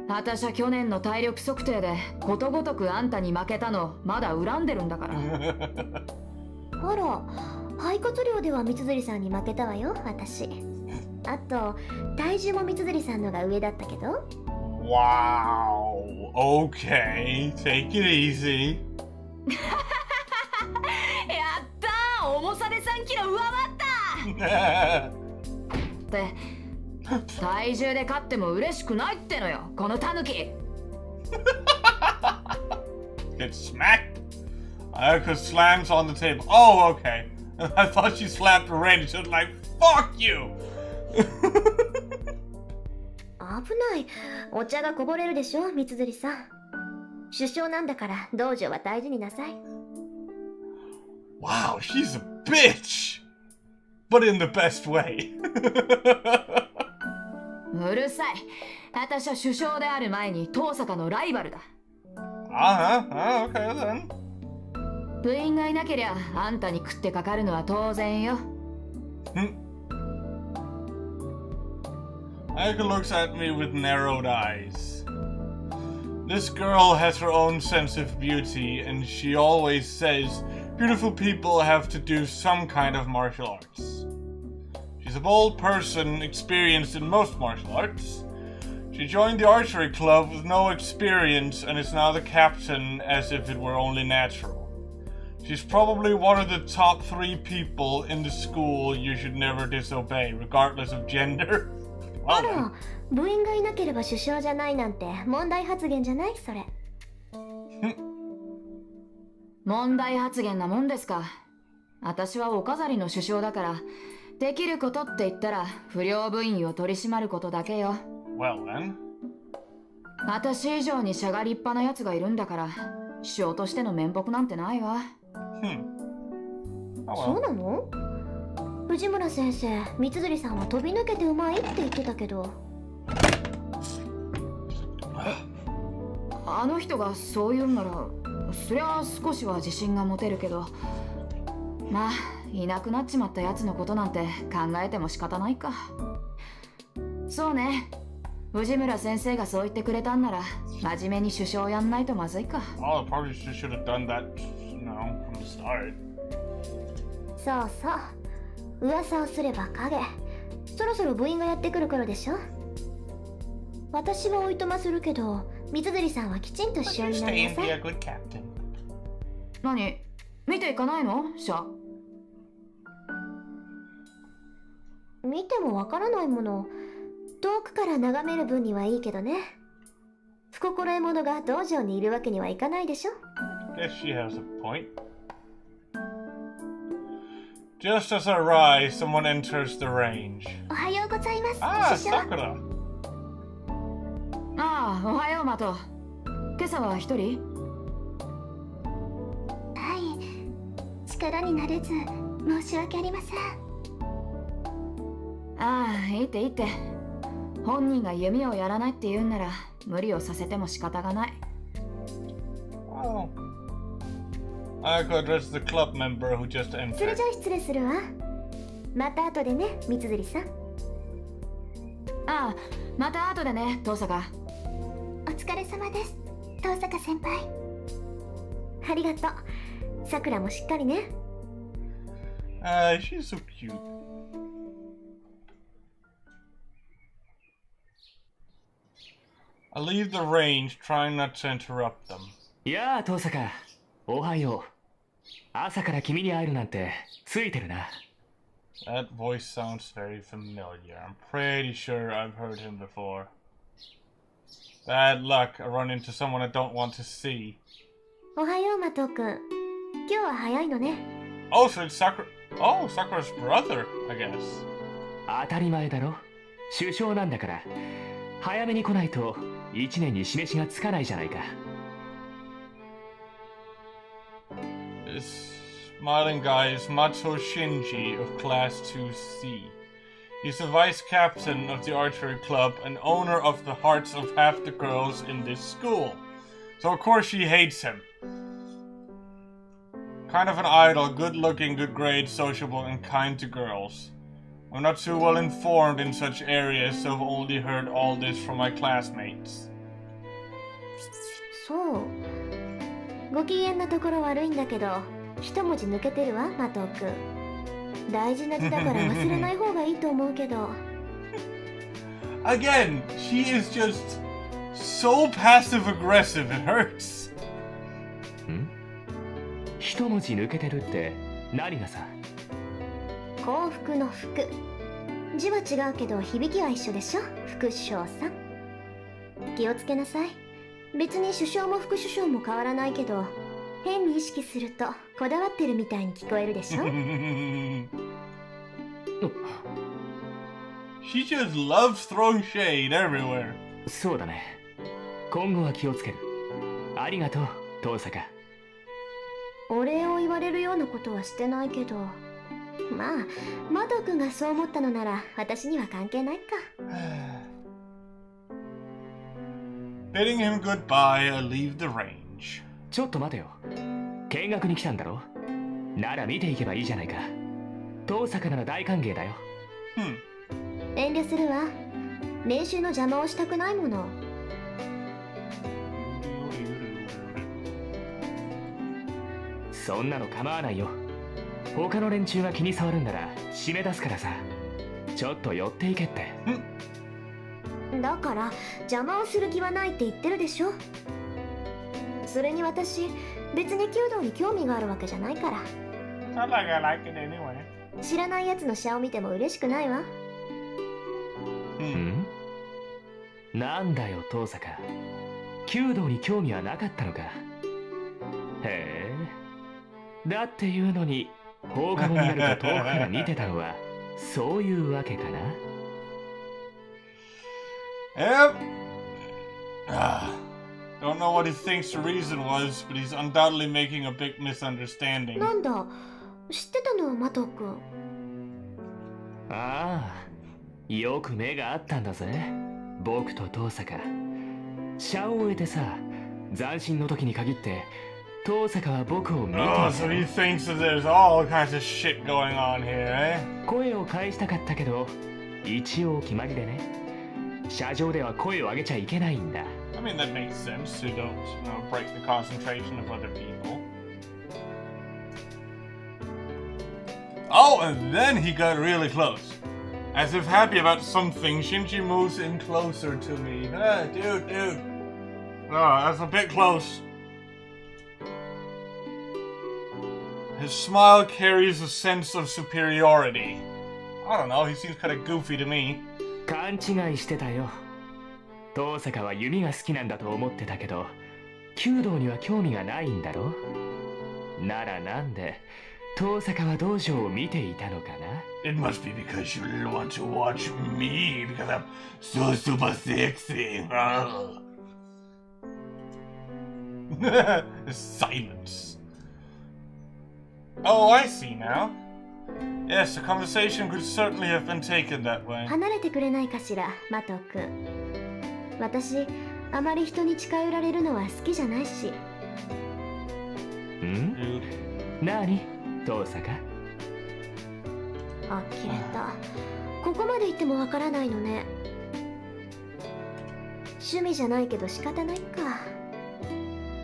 私は去年の体力測定でことごとくあんたに負けたのまだ恨んでるんだから。あら、肺活量では三辻さんに負けたわよ、私。あと、体重も三辻さんのが上だったけど。Wow. Okay. Take it easy. やったー、重さで3キロ上回ったって体重で勝っても嬉しくないってのよ、このタヌキ。Get smacked. Ayako slams on the table. Oh, okay. I thought she slapped Ren. She was like, fuck you! 危ない。お茶がこぼれるでしょ、三辻さん。首相なんだから道場は大事になさい。Wow, she's a bitch! But in the best way. うるさい。私は首相である前に遠坂のライバルだ。Okay then. 部員がいなけりゃあんたに食ってかかるのは当然よ。Ayako looks at me with narrowed eyes. This girl has her own sense of beauty, and she always says beautiful people have to do some kind of martial arts. She's a bold person, experienced in most martial arts. She joined the archery club with no experience and is now the captain as if it were only natural. She's probably one of the top 3 people in the school you should never disobey, regardless of gender. あら、部員がいなければ首相じゃないなんて問題発言じゃないそれ。問題発言なもんですか。私はお飾りの首相だから、できることって言ったら不良部員を取り締まることだけよ。Well then. 私以上にしゃが立派なやつがいるんだから、首相としての面目なんてないわ。そうなの？藤村先生、三辻さんは飛び抜けてうまいって言ってたけど。あの人がそう言うんなら、そりゃ少しは自信が持てるけど、まあいなくなっちまったやつのことなんて考えても仕方ないか。そうね、藤村先生がそう言ってくれたんなら真面目に首相やんないとまずいか。Oh, probably should have done that, from the start. そうそう、噂をすれば影。そろそろ部員がやってくる頃でしょ。私はおいとまするけど、三辻さんはきちんと首相になりなさい。何？見ていかないの？シャ。見てもわからないもの、遠くから眺める分にはいいけどね。不心得者が道場にいるわけにはいかないでしょ。Guess she has a point. Just as I rise, someone enters the range. おはようございます。 Ah, 師匠。Sakura. ああ、おはようマト。今朝は一人？はい、力になれず申し訳ありません。ああ、いいっていいって。本人が弓をやらないって言うんなら無理をさせても仕方がない。Oh. I could address the club member who just それ entered. じゃあ失礼するわ。また後でね、三辻さん。ああ、また後でね、遠坂。お疲れ様です、遠坂先輩。ありがとう。さくらもしっかりね。She's so cute. I leave the range, trying not to interrupt them. やあ、遠坂。おはよう。朝から君に会えるなんてついてるな。That voice sounds very familiar. I'm pretty sure I've heard him before. Bad luck, I run into someone I don't want to see. おはよう、マトくん。今日は早いのね。Oh, so it's Sakura. Oh, Sakura's brother, I guess. 当たり前だろ。首相なんだから。早めに来ないと一年に示しがつかないじゃないか。This smiling guy is Matsuo Shinji of Class 2C. He's the vice captain of the archery club and owner of the hearts of half the girls in this school. So of course she hates him. Kind of an idol, good looking, good grades, sociable, and kind to girls. I'm not too well informed in such areas, so I've only heard all this from my classmates. そう。ご機嫌なところ悪いんだけど、一文字抜けてるわ、マトくん。大事な字だから忘れない方がいいと思うけど。Again, she is just so passive aggressive, it hurts. ん？一文字抜けてるって何がさ？幸福の福。字は違うけど響きは一緒でしょ、副首相さん。気をつけなさい。別に首相も副首相も変わらないけど、変に意識するとこだわってるみたいに聞こえるでしょ。She just loves throwing shade everywhere. そうだね。今後は気をつける。ありがとう、遠坂。お礼を言われるようなことはしてないけど、まあマト君がそう思ったのなら私には関係ないか。Bidding him goodbye, I leave the range. ちょっと待てよ。見学に来たんだろ？なら見ていけばいいじゃないか。遠坂なら大歓迎だよ。遠慮するわ。練習の邪魔をしたくないもの。そんなの構わないよ。他の連中が気に障るんなら締め出すからさ。ちょっと寄っていけって。だから邪魔をする気はないって言ってるでしょ。それに私別に弓道に興味があるわけじゃないから。 Not like I like it anyway. 知らないやつのシャを見ても嬉しくないわ。なんだよ遠坂。弓道に興味はなかったのか。へえ、だっていうのに放課後になると遠くから見てたのはそういうわけかな。Yep. Don't know what he thinks the reason was, but he's undoubtedly making a big misunderstanding. なんだ、知ってたの、マト君。ああ、よく目があったんだぜ、僕と遠坂。社を終えてさ、斬新の時に限って遠坂は僕を見ていた。Oh, so he thinks that there's all kinds of shit going on here, eh? 声を返したかったけど、一応決まりでね。車上では声を上げちゃいけないんだ。I mean, that makes sense to don't, break the concentration of other people. Oh, and then he got really close. As if happy about something, Shinji moves in closer to me. Dude. Oh, that's a bit close. His smile carries a sense of superiority. I don't know, he seems kind of goofy to me. 勘違いしてたよ。遠坂は弓が好きなんだと思ってたけど、弓道には興味がないんだろ。ならなんで遠坂は道場を見ていたのかな。 It must be because you want to watch me because I'm so super sexy. Silence. Oh, I see now. Yes, the conversation could certainly have been taken that way. 離れてくれないかしら、マト君。私、あまり人に近寄られるのは好きじゃないし。ん？なに？遠坂？あきれた。ここまで言ってもわからないのね。趣味じゃないけど仕方ないか。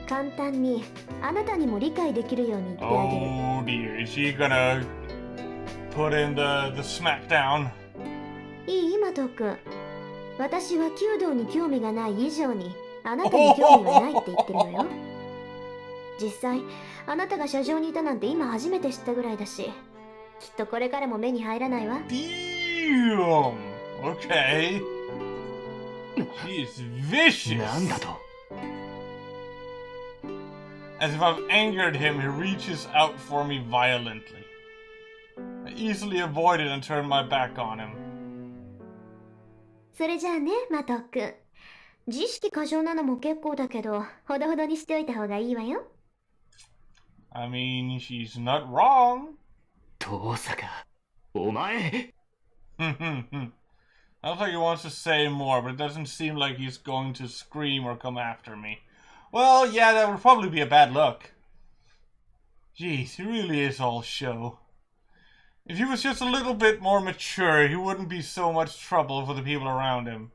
簡単にあなたにも理解できるように言ってあげる。Oh dear, is she gonna put in the smackdown? いい、マト君。私は弓道に興味がない以上にあなたに興味はないって言ってるのよ。実際あなたが車上にいたなんて今初めて知ったぐらいだし、きっとこれからも目に入らないわ。Damn. Okay. She is vicious. なんだと。As if I've angered him, he reaches out for me violently. I easily avoid it and turn my back on him. それじゃあね、マト君。自意識過剰なのも結構だけど、ほどほどにしておいた方がいいわよ。I mean, she's not wrong. 遠坂、お前。 I don't think he wants to say more, but it doesn't seem like he's going to scream or come after me. Well, yeah, that would probably be a bad look. Jeez, he really is all show. If he was just a little bit more mature, he wouldn't be so much trouble for the people around him.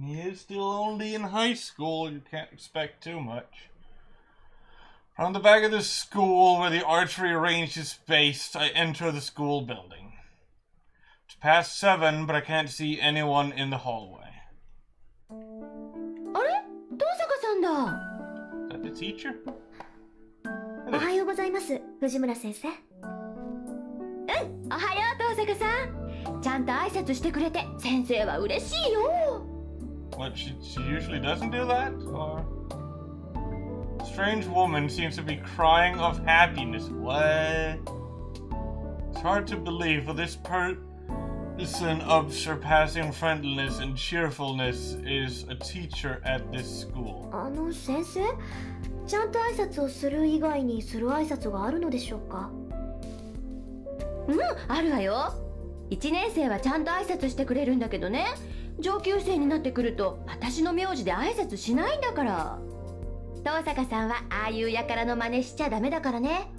He is still only in high school, you can't expect too much. From the back of the school where the archery range is based, I enter the school building. It's past 7, but I can't see anyone in the hallway. あれ？遠坂さんだ。Is that the teacher? おはようございます、藤村先生。おはよう遠坂さん。ちゃんと挨拶してくれて先生は嬉しいよ。What, she usually doesn't do that? Or... Strange woman seems to be crying of happiness. What? It's hard to believe, for this person of surpassing friendliness and cheerfulness is a teacher at this school. 先生、ちゃんと挨拶をする以外にする挨拶があるのでしょうか？うん、あるわよ。1年生はちゃんと挨拶してくれるんだけどね、上級生になってくると私の名字で挨拶しないんだから。遠坂さんはああいう輩の真似しちゃダメだからね。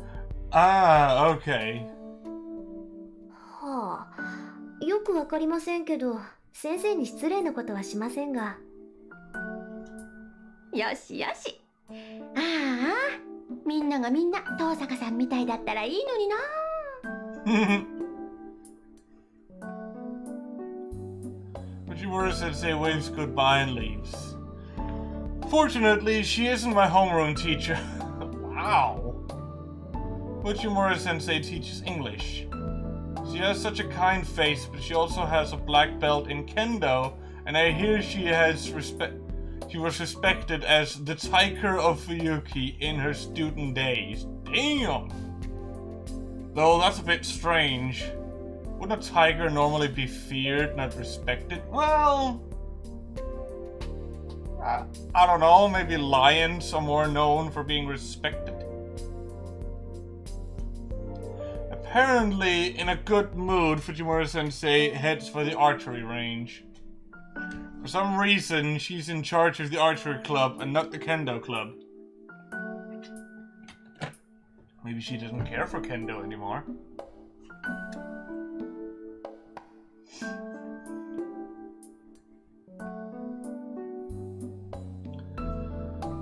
Ah, okay. はあ、よくわかりませんけど、先生に失礼なことはしませんが。よしよし。ああ、みんながみんな遠坂さんみたいだったらいいのにな。Fujimura Sensei waves goodbye and leaves. Fortunately, she isn't my homeroom teacher. Wow. Fujimura Sensei teaches English. She has such a kind face, but she also has a black belt in Kendo, and I hear she She was respected as the Tiger of Fuyuki in her student days. Damn! Though that's a bit strange. Wouldn't a tiger normally be feared, not respected? Well, I don't know, maybe lions are more known for being respected. Apparently, in a good mood, Fujimura-sensei heads for the archery range. For some reason, she's in charge of the archery club and not the kendo club. Maybe she doesn't care for kendo anymore.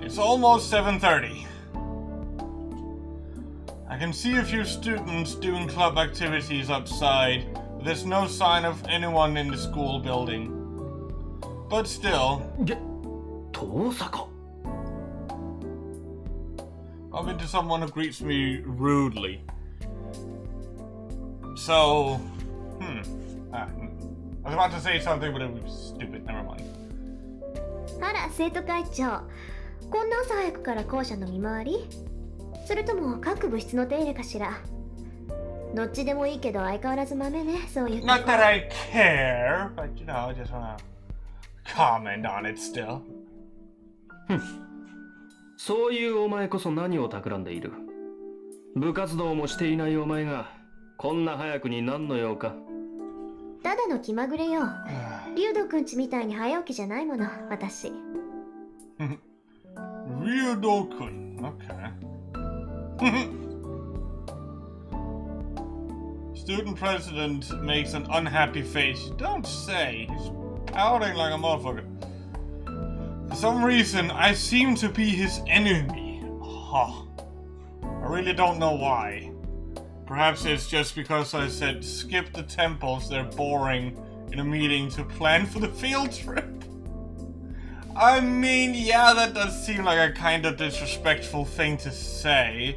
It's almost 7:30. I can see a few students doing club activities outside, but there's no sign of anyone in the school building. But still, bump into someone who greets me rudely. So, I was about to say something, but it was stupid. Never mind. あら、生徒会長。こんな朝早くから校舎の見回り？それとも各部室の手入れかしら？どっちでもいいけど相変わらず豆ね、そういう。Not that I care, but you know, I just wanna comment on it still. そういうお前こそ何を企んでいる？部活動もしていないお前がこんな早くに何の用か？ただの気まぐれよ。竜斗くんちみたいに早起きじゃないもの、私。Ryudo-kun, okay. Student president makes an unhappy face. Don't say. He's pouting like a motherfucker. For some reason, I seem to be his enemy. Huh. I really don't know why. Perhaps it's just because I said skip the temples, they're boring, in a meeting to plan for the field trip. I mean, yeah, that does seem like a kind of disrespectful thing to say.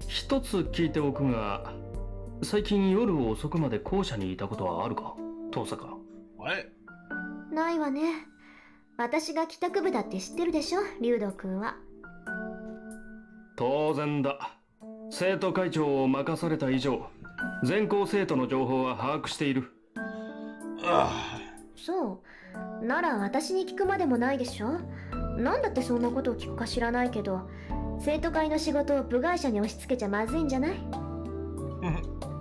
一つ聞いておくが、最近夜遅くまで校舎にいたことはあるか、遠坂？ What? ないわね。私が帰宅部だって知ってるでしょ、竜斗くんは。当然だ。生徒会長を任された以上、全校生徒の情報は把握している。そう。なら私に聞くまでもないでしょ。なんだってそんなことを聞くか知らないけど、生徒会の仕事を部外者に押し付けちゃまずいんじゃない？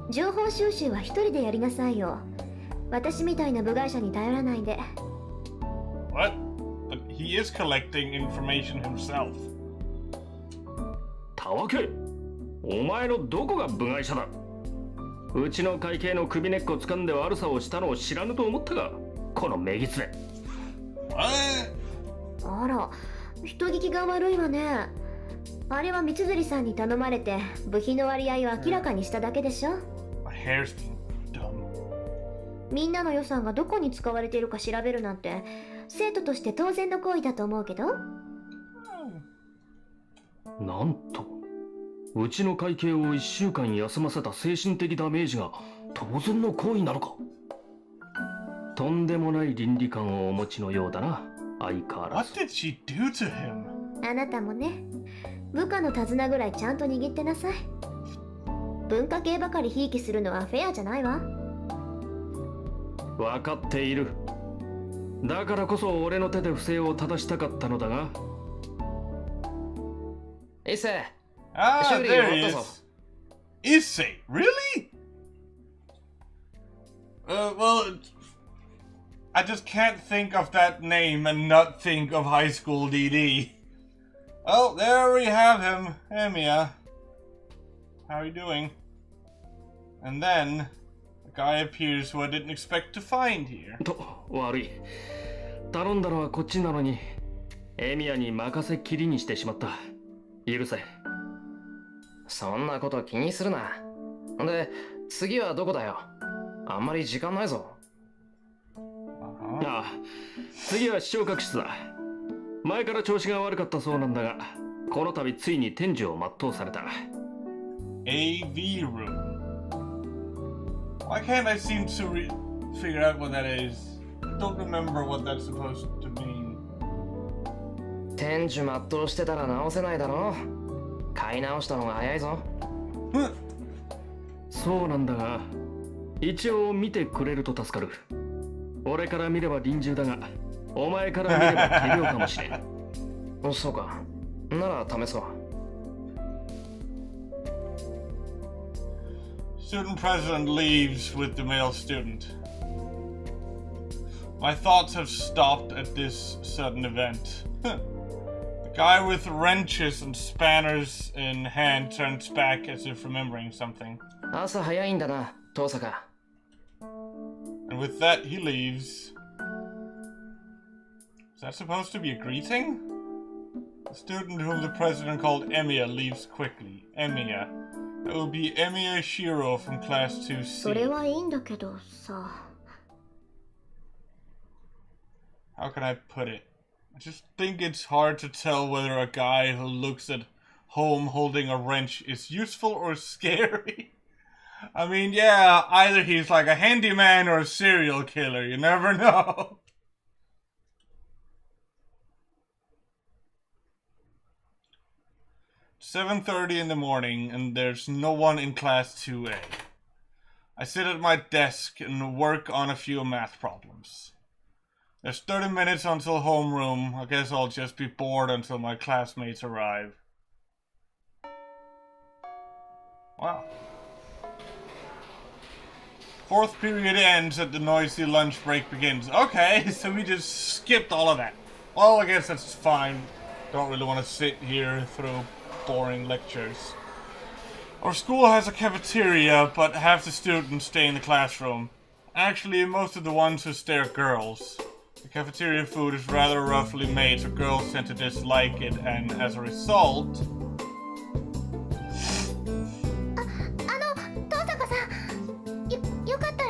情報収集は一人でやりなさいよ。私みたいな部外者に頼らないで。What? But he is collecting information himself. たわけ、お前のどこが部外者だ？うちの会計の首根っこ掴んで悪さをしたのを知らぬと思ったが、このめぎつれ。あら、人聞きが悪いわね。あれは三釣さんに頼まれて部費の割合を明らかにしただけでしょ。My hair's being dumb. みんなの予算がどこに使われているか調べるなんて生徒として当然の行為だと思うけど。なんと、うちの会計を1週間休ませた精神的ダメージが当然の行為なのか。とんでもない倫理観をお持ちのようだな、相変わら What ず。 did she do to him? あなたもね、部下の手綱ぐらいちゃんと握ってなさい。文化系ばかりひいきするのはフェアじゃないわ。分かっている。だからこそ俺の手で不正を正したかったのだが。伊勢、 Ah, 修理 there 終 he わったぞ。 is. Issei, really? Well, I just can't think of that name and not think of high school DD. Oh, there we have him. Emiya. How are you doing? And then, a guy appears who I didn't expect to find here. と、悪い。頼んだのはこっちなのに、エミヤに任せっきりにしてしまった。許せ。そんなこと気にするな。で、次はどこだよ。あんまり時間ないぞ。ああ、次は視聴覚室だ。前から調子が悪かったそうなんだが、この度ついに天寿を全うされた。AV room. Why can't I seem to figure out what that is? I don't remember what that's supposed to mean. 天寿全うしてたら直せないだろ。買い直したのが早いぞ。そうなんだが、一応見てくれると助かる。俺から見れば臨終だが、お前から見れば奇妙かもしれん。そうか。なら試そう。Student president leaves with the male student. My thoughts have stopped at this sudden event. The guy with wrenches and spanners in hand turns back as if remembering something. 朝早いんだな、遠坂。And with that, he leaves. Is that supposed to be a greeting? The student whom the president called Emiya leaves quickly. Emiya. That will be Emiya Shiro from class 2C. それはいいんだけどさ。How can I put it? I just think it's hard to tell whether a guy who looks at home holding a wrench is useful or scary. I mean, yeah, either he's like a handyman or a serial killer. You never know. It's 7:30 in the morning, and there's no one in class 2A. I sit at my desk and work on a few math problems. There's 30 minutes until homeroom. I guess I'll just be bored until my classmates arrive. Wow. Fourth period ends and the noisy lunch break begins. Okay, so we just skipped all of that. Well, I guess that's fine. Don't really want to sit here through boring lectures. Our school has a cafeteria, but half the students stay in the classroom. Actually, most of the ones who stay are girls. The cafeteria food is rather roughly made, so girls tend to dislike it, and as a result... 遠坂さん、よかったら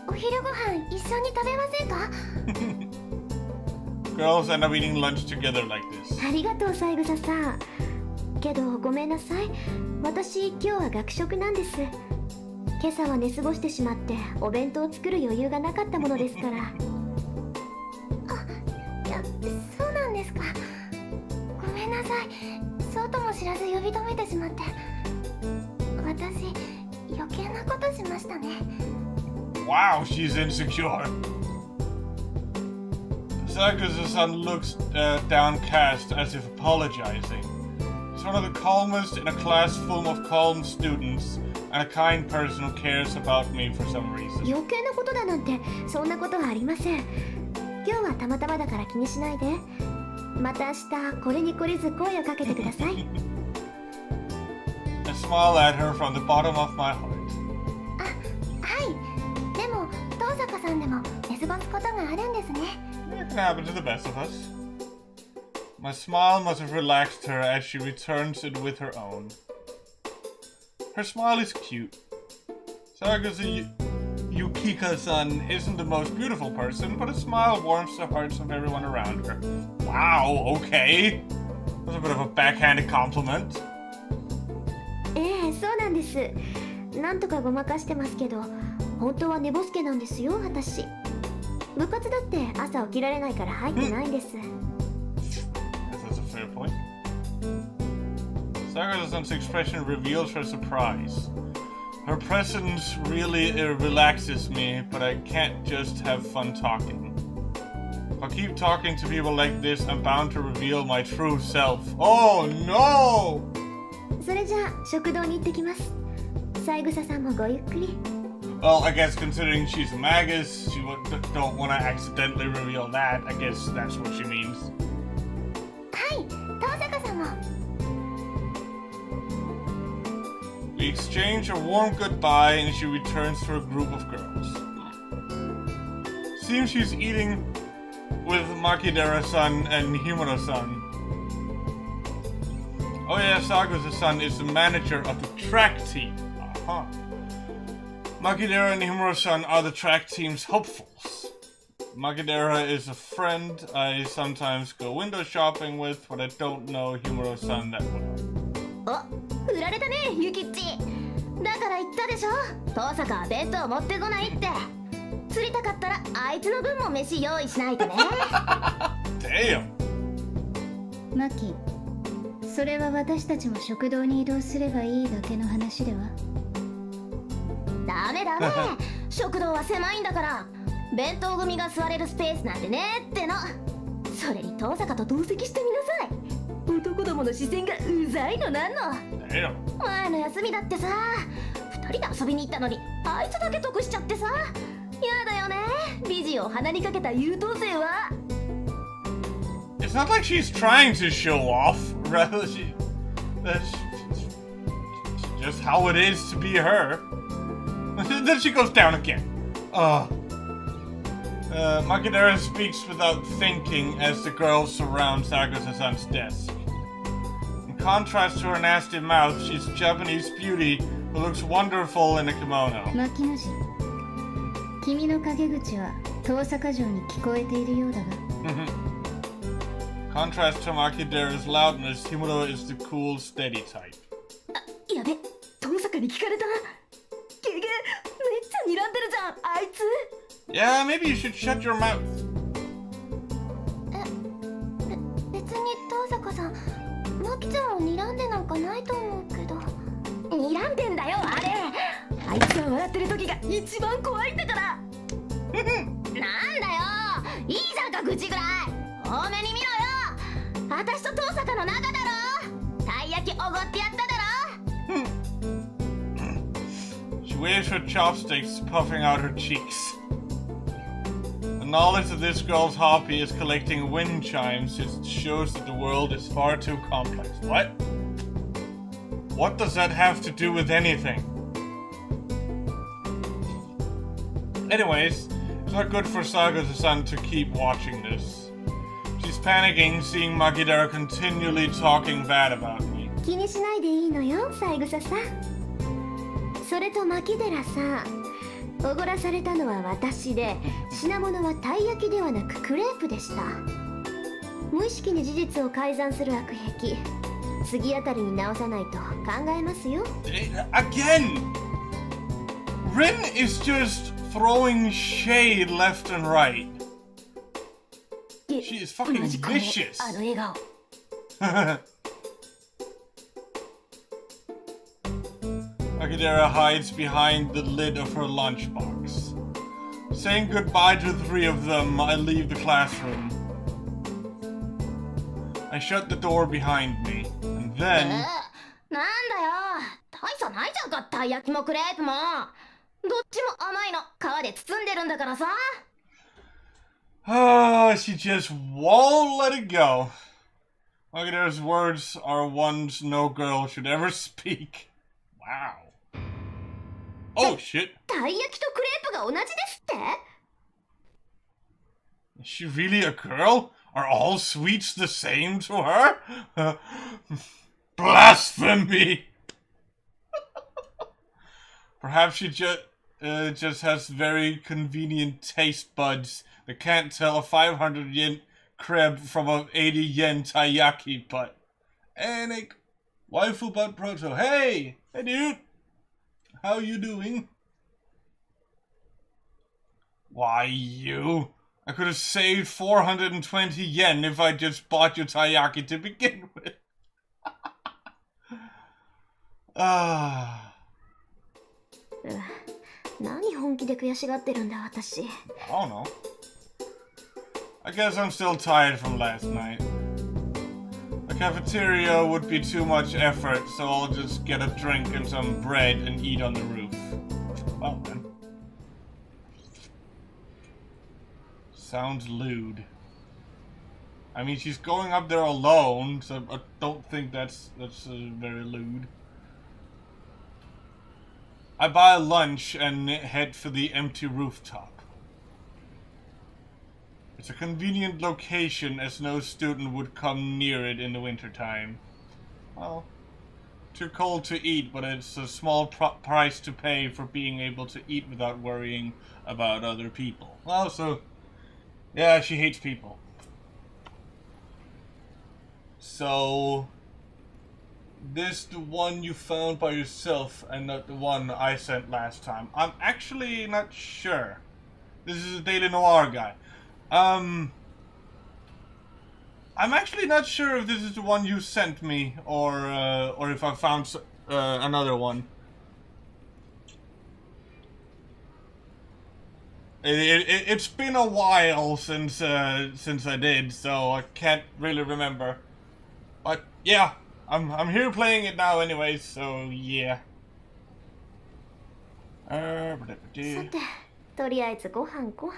お昼ご飯一緒に食べませんか？ Girls end up eating lunch together like this. ありがとう、三枝さん。けどごめんなさい。私今日は学食なんです。今朝は寝過ごしてしまってお弁当を作る余裕がなかったものですから。いや、そうなんですか。ごめんなさい。そうとも知らず呼び止めてしまって。私、余計なことしましたね。Wow, she's insecure. Sakusa-san looks downcast as if apologizing. He's one of the calmest in a class full of calm students and a kind person who cares about me for some reason. 余計なことだなんてそんなことはありません。今日はたまたまだから気にしないで。また明日これに懲りず声をかけてください。I smile at her from the bottom of my heart. あ、はい。でも遠坂さんでも寝過ごすことがあるんですね。It can happen to the best of us. My smile must have relaxed her as she returns it with her own. Her smile is cute. Sakusa Yukika-san isn't the most beautiful person, but a smile warms the hearts of everyone around her. Wow, okay. That's a bit of a backhanded compliment. そうなんです。なんとかごまかしてますけど、本当は寝ぼすけなんですよ、私。部活だって朝起きられないから入ってないんです。That's a fair point. Sakusa-san's expression reveals her surprise. Her presence really relaxes me, but I can't just have fun talking. If I keep talking to people like this, I'm bound to reveal my true self. Oh no! それじゃあ食堂に行ってきます。三枝さんもごゆっくり。Well, I guess considering she's a magus, she don't want to accidentally reveal that. I guess that's what she means. はい、遠坂さんも。We exchange a warm goodbye and she returns to a group of girls. Seems she's eating with Makidera-san and Himuro-san. Oh yeah, Sakusa-san is the manager of the track team. Uh-huh. Makidera and Himuro-san are the track team's hopefuls. Makidera is a friend I sometimes go window shopping with, but I don't know Himuro-san that well. お、振られたね、ゆきっち。だから言ったでしょ、遠坂は弁当持ってこないって。釣りたかったらあいつの分も飯用意しないとね。Damn. マキ、それは私たちも食堂に移動すればいいだけの話では。ダメダメ食堂は狭いんだから、弁当組が座れるスペースなんてねっての。それに遠坂と同席してみなさい。男どもの視線がうざいのなんの。Damn. 前の休みだってさ、二人で遊びに行ったのにあいつだけ得しちゃってさ。やだよね、美人を鼻にかけた優等生は。It's not like she's trying to show off. Rather, that's just how it is to be her. Then she goes down again. Makidera speaks without thinking as the girl surrounds Sagasa-san's desk. In contrast to her nasty mouth, she's a Japanese beauty who looks wonderful in a kimono. 牧野人、君の陰口は遠坂城に聞こえているようだが。Contrast to Makidera's loudness, Himuro is the cool, steady type. やべ、遠坂に聞かれた。ゲゲ、めっちゃ睨んでるじゃんあいつ。Yeah, maybe you should shut your mouth. 別に遠坂さん、マキちゃんを睨んでなんかないと思うけど。睨んでんだよあれ。あいつが笑ってる時が一番怖いんだから。なんだよ、いいじゃんか口ぐらい。多めに見ろよ。私と遠坂の仲だろ。たい焼きおごってやっただろ。She waves her chopsticks, puffing out her cheeks. The knowledge of this girl's hobby is collecting wind chimes just shows that the world is far too complex. What? What does that have to do with anything? Anyways, it's not good for Sagasa-san to keep watching this. She's panicking, seeing Makidera continually talking bad about me. 気にしないでいいのよ、三枝さん。それと牧寺さん、おごらされたのは私で、品物はたい焼きではなくクレープでした。無意識に事実を改ざんする悪癖、次あたりに直さないと考えますよ。Again! Rin is just throwing shade left and right. She is fucking vicious. あの笑顔。Akidera hides behind the lid of her lunchbox. Saying goodbye to the three of them, I leave the classroom. I shut the door behind me, and then... なんだよ、大差ないじゃんか、たい焼きもクレープも。どっちも甘いの皮で包んでるんだからさ。She just won't let it go. Akidera's words are ones no girl should ever speak. Wow. Oh shit. たい焼きとクレープが同じですって？ Is she really a girl? Are all sweets the same to her? Blasphemy! Perhaps she just has very convenient taste buds that can't tell a 500 yen crepe from a 80 yen taiyaki, but... Anik, waifu butt proto. Hey! Hey dude! How you doing? Why you? I could have saved 420 yen if I just bought your taiyaki to begin with. Ah. 何本気で悔しがってるんだ私。I don't know. I guess I'm still tired from last night. The cafeteria would be too much effort, so I'll just get a drink and some bread and eat on the roof. Well then. Sounds lewd. I mean, she's going up there alone, so I don't think that's very lewd. I buy lunch and head for the empty rooftop. It's a convenient location as no student would come near it in the wintertime. Well, too cold to eat, but it's a small price to pay for being able to eat without worrying about other people. Well, so, yeah, she hates people. So, this the one you found by yourself and not the one I sent last time? I'm actually not sure. This is a Daily Noir guy. I'm actually not sure if this is the one you sent me or if I found another one. It's been a while since I did, so I can't really remember. But yeah, I'm here playing it now anyway, so yeah. さて、とりあえずご飯と。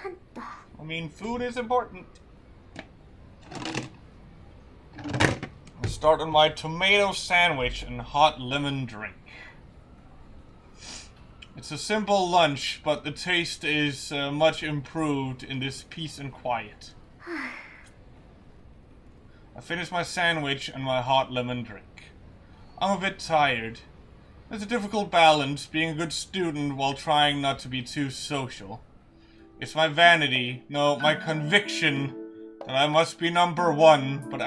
I mean, food is important. I'll start on my tomato sandwich and hot lemon drink. It's a simple lunch, but the taste is much improved in this peace and quiet. I finished my sandwich and my hot lemon drink. I'm a bit tired. It's a difficult balance being a good student while trying not to be too social. It's my vanity, no, my conviction that I must be number one, but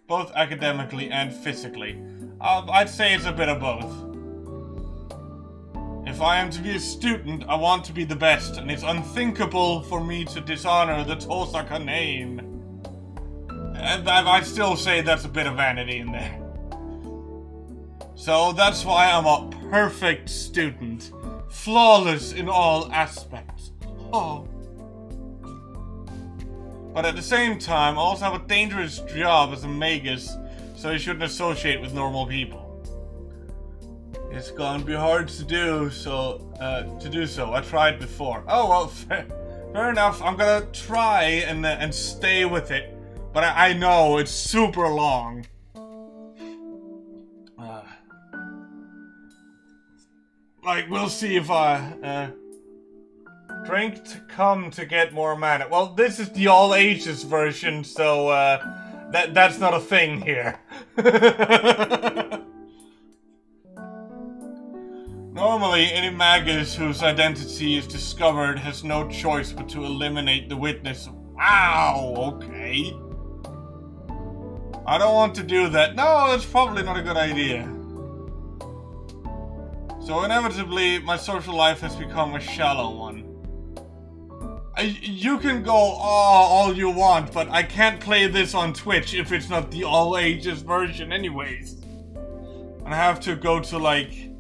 both academically and physically. I'd say it's a bit of both. If I am to be a student, I want to be the best, and it's unthinkable for me to dishonor the Tosaka name. And I'd still say that's a bit of vanity in there. So that's why I'm a perfect student. Flawless in all aspects. Oh. But at the same time, I also have a dangerous job as a magus, so I shouldn't associate with normal people. It's gonna be hard to do so. I tried before. Oh well, fair enough. I'm gonna try and stay with it, but I know it's super long. Like we'll see if I drink to come to get more mana. Well, this is the all ages version, so that's not a thing here. Normally, any magus whose identity is discovered has no choice but to eliminate the witness. Wow, okay. I don't want to do that. No, that's probably not a good idea. So inevitably, my social life has become a shallow one. You can go all you want, but I can't play this on Twitch if it's not the all ages version anyways. And I have to go to like...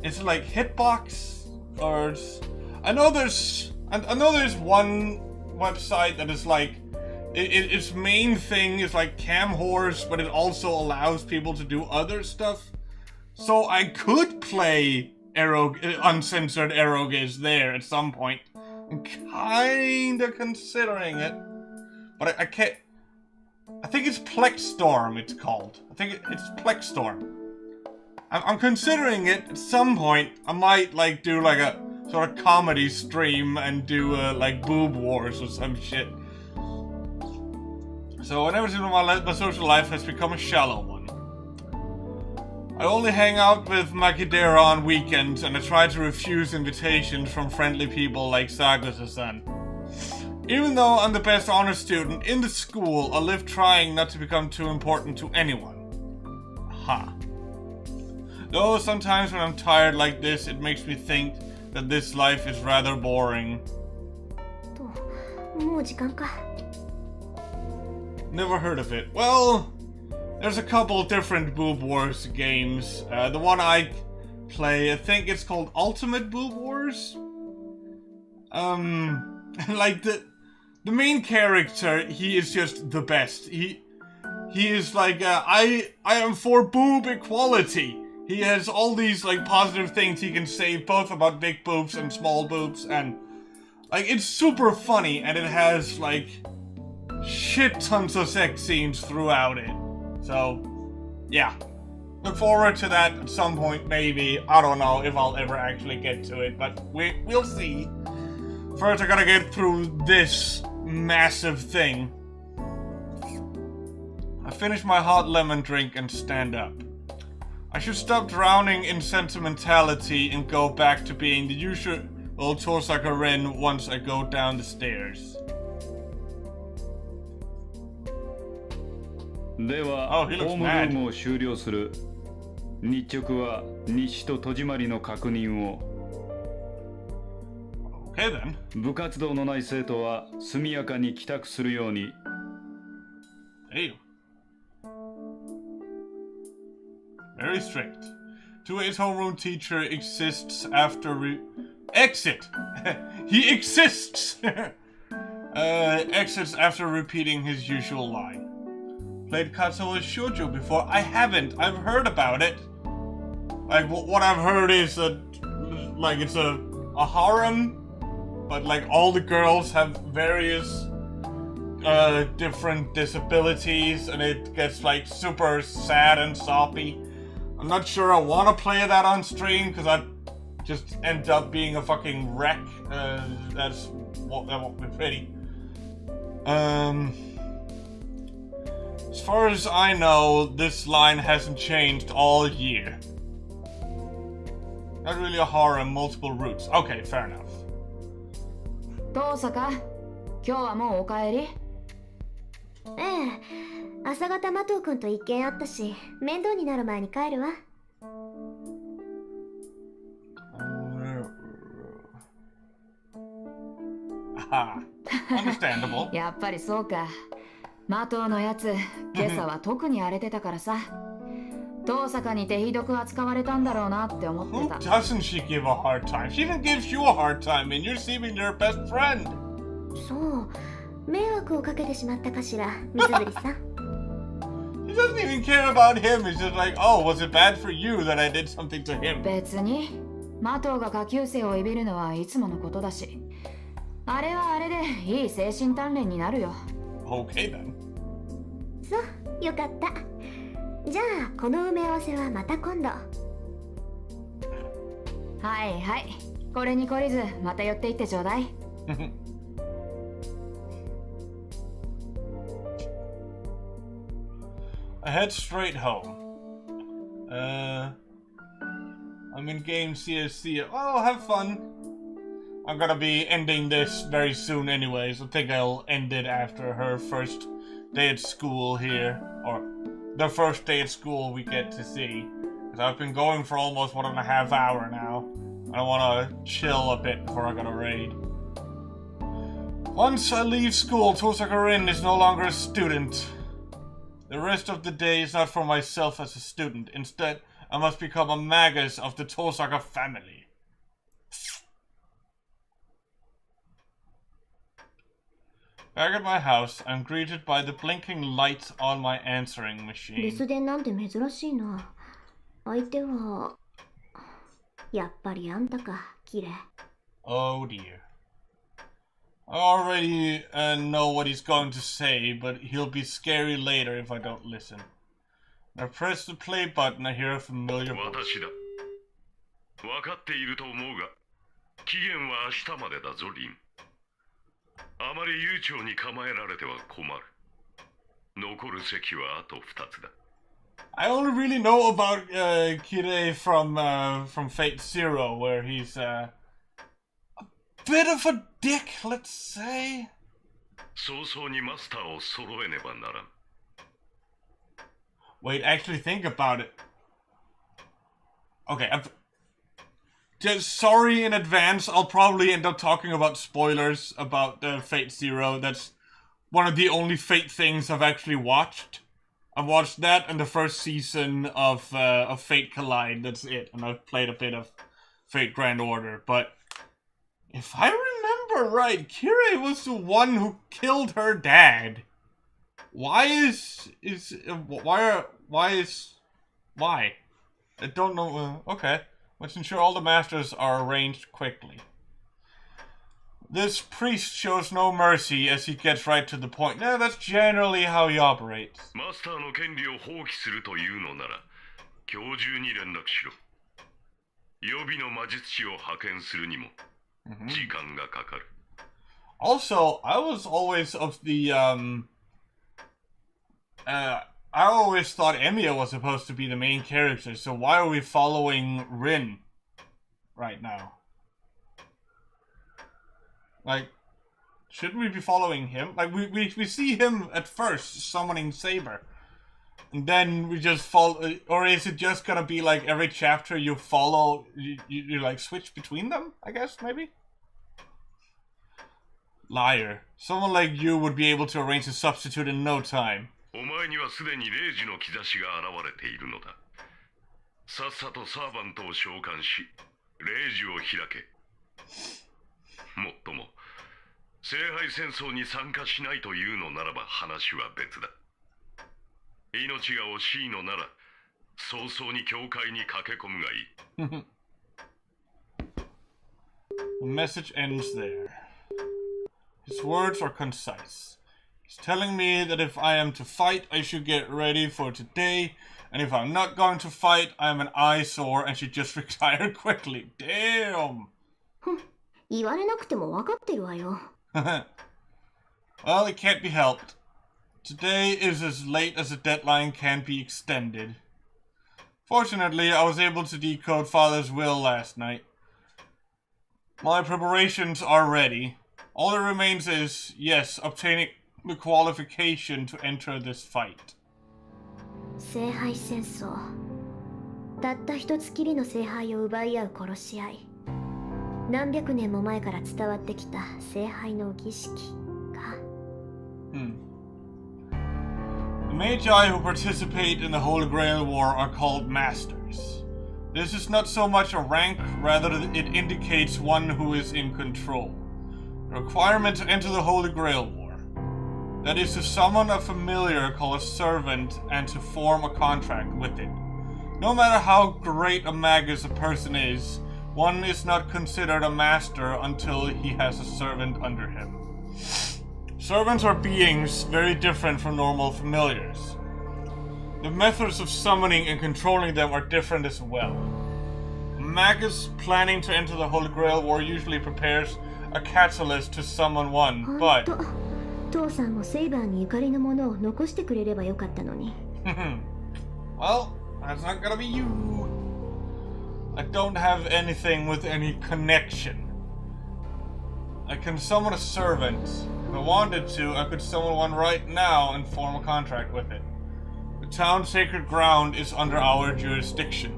Is it like Hitbox? Or... I know there's one website that is like... Its main thing is like Cam Horse, but it also allows people to do other stuff. So I could play uncensored Eroges there at some point. I'm kinda considering it. But I can't... I think it's Plexstorm it's called. I think it's Plexstorm. I'm considering it at some point. I might like do like a sort of comedy stream and do like boob wars or some shit. So whenever my social life has become a shallow one. I only hang out with Makidera on weekends, and I try to refuse invitations from friendly people like Sagusa-san. Even though I'm the best honor student in the school, I live trying not to become too important to anyone. Ha. Though sometimes when I'm tired like this, it makes me think that this life is rather boring. もう時間か。 Never heard of it. Well, there's a couple different Boob Wars games. The one I play, I think it's called Ultimate Boob Wars. Like the main character, he is just the best. He is like, I am for boob equality. He has all these like positive things he can say both about big boobs and small boobs, and like it's super funny, and it has like shit tons of sex scenes throughout it. So yeah, look forward to that at some point maybe. I don't know if I'll ever actually get to it, but we'll see. First I gotta get through this massive thing. I finish my hot lemon drink and stand up. I should stop drowning in sentimentality and go back to being the usual Tosaka Ren once I go down the stairs. では、 Oh, ホ he ー looks ムル mad. ームを終了する。日直は日誌と戸締まりの確認を。 Okay then. 部活動のない生徒は速やかに帰宅するように。 Damn. Very strict. 2A's homeroom teacher exists after exit. He exists. Exits after repeating his usual line. Played Katsuo Shoujo before? I haven't. I've heard about it. Like what I've heard is that like it's a harem, but like all the girls have various different disabilities, and it gets like super sad and soppy. I'm not sure I want to play that on stream because I just end up being a fucking wreck. That won't be pretty. As far as I know, this line hasn't changed all year. Not really a harem, multiple routes. Okay, fair enough. 遠坂、今日はもうお帰り？ええ、朝方マトウ君と一件あったし、面倒になる前に帰るわ。Understandable. やっぱりそうか。マトウのやつ、今朝は特に荒れてたからさ。遠坂に手ひどく扱われたんだろうなって思って Who た。 doesn't she give a hard time? She even gives you a hard time, and you're seeming your best friend. そう、迷惑をかけてしまったかしら、水栗さん。He doesn't even care about him. He's just like, oh, was it bad for you that I did something to him? 別に、マトウが下級生をいびるのはいつものことだし、あれはあれでいい精神鍛錬になるよ。Okay then. そう、よかった。じゃあ、この埋め合わせはまた今度。はいはい。これに懲りず、また寄っていってちょうだい。I head straight home. I'm in game CSC. Oh, have fun. I'm gonna be ending this very soon anyways. I think I'll end it after her first day at school here. Or the first day at school we get to see. Because I've been going for almost 1.5 hours now. I want to chill a bit before I gotta raid. Once I leave school, Tosaka Rin is no longer a student. The rest of the day is not for myself as a student. Instead, I must become a magus of the Tosaka family. Back at my house, I'm greeted by the blinking lights on my answering 留 machine. 守電なんて珍しいな。相手はやっぱりあんたか、キレ。Oh dear. I already know what he's going to say, but he'll be scary later if I don't listen. I press the play button, I hear a familiar voice. 私だ。分かっていると思うが、期限は明日までだぞ、リン。あまり悠長に構えられては困る。残る席はあと2つだ。I only really know about Kirei from Fate Zero, where he's a bit of a dick, let's say. 早々にマスターを揃えねばならん。Wait, actually think about it. Okay, just sorry in advance. I'll probably end up talking about spoilers about Fate Zero. That's one of the only Fate things I've actually watched. I've watched that and the first season of Fate Collide. That's it. And I've played a bit of Fate Grand Order. But if I remember right, Kirei was the one who killed her dad. Why? I don't know. Okay. Let's ensure all the masters are arranged quickly. This priest shows no mercy as he gets right to the point. Yeah, that's generally how he operates. マスターの権利を放棄するというのなら、今日中に連絡しろ。予備の魔術師を派遣するにも時間がかかる。Also, I was always of the I always thought Emiya was supposed to be the main character, so why are we following Rin right now? Like, shouldn't we be following him? Like, we see him at first summoning Saber. And then we just follow, or is it just gonna be like every chapter you follow, you like switch between them, I guess, maybe? Liar. Someone like you would be able to arrange a substitute in no time. お前にはすでに0時の兆しが現れているのだ。さっさとサーバントを召喚し、0時を開け。もっとも、聖杯戦争に参加しないというのならば話は別だ。命が惜しいのなら、早々に教会に駆け込むがいい。The message ends there. His words are concise. He's telling me that if I am to fight, I should get ready for today, and if I'm not going to fight, I'm an eyesore and should just retire quickly. Damn! 言われなくても分かってるわよ。Well, it can't be helped. Today is as late as the deadline can be extended. Fortunately, I was able to decode Father's will last night. My preparations are ready. All that remains is, yes, obtaining the qualification to enter this fight. 聖杯戦争。たった一つきりの聖杯を奪い合う殺し合い。何百年も前から伝わってきた聖杯の儀式か。The Magi who participate in the Holy Grail War are called Masters. This is not so much a rank, rather it indicates one who is in control. The requirement to enter the Holy Grail War. That is to summon a familiar called a servant and to form a contract with it. No matter how great a magus a person is, one is not considered a master until he has a servant under him. Servants are beings very different from normal familiars. The methods of summoning and controlling them are different as well. A magus planning to enter the Holy Grail War usually prepares a catalyst to summon one, but... 父さんもセイバーにゆかりのものを残してくれればよかったのに。Well, that's not gonna be you. I don't have anything with any connection. I can summon a servant. If I wanted to, I could summon one right now and form a contract with it. The town's sacred ground is under our jurisdiction.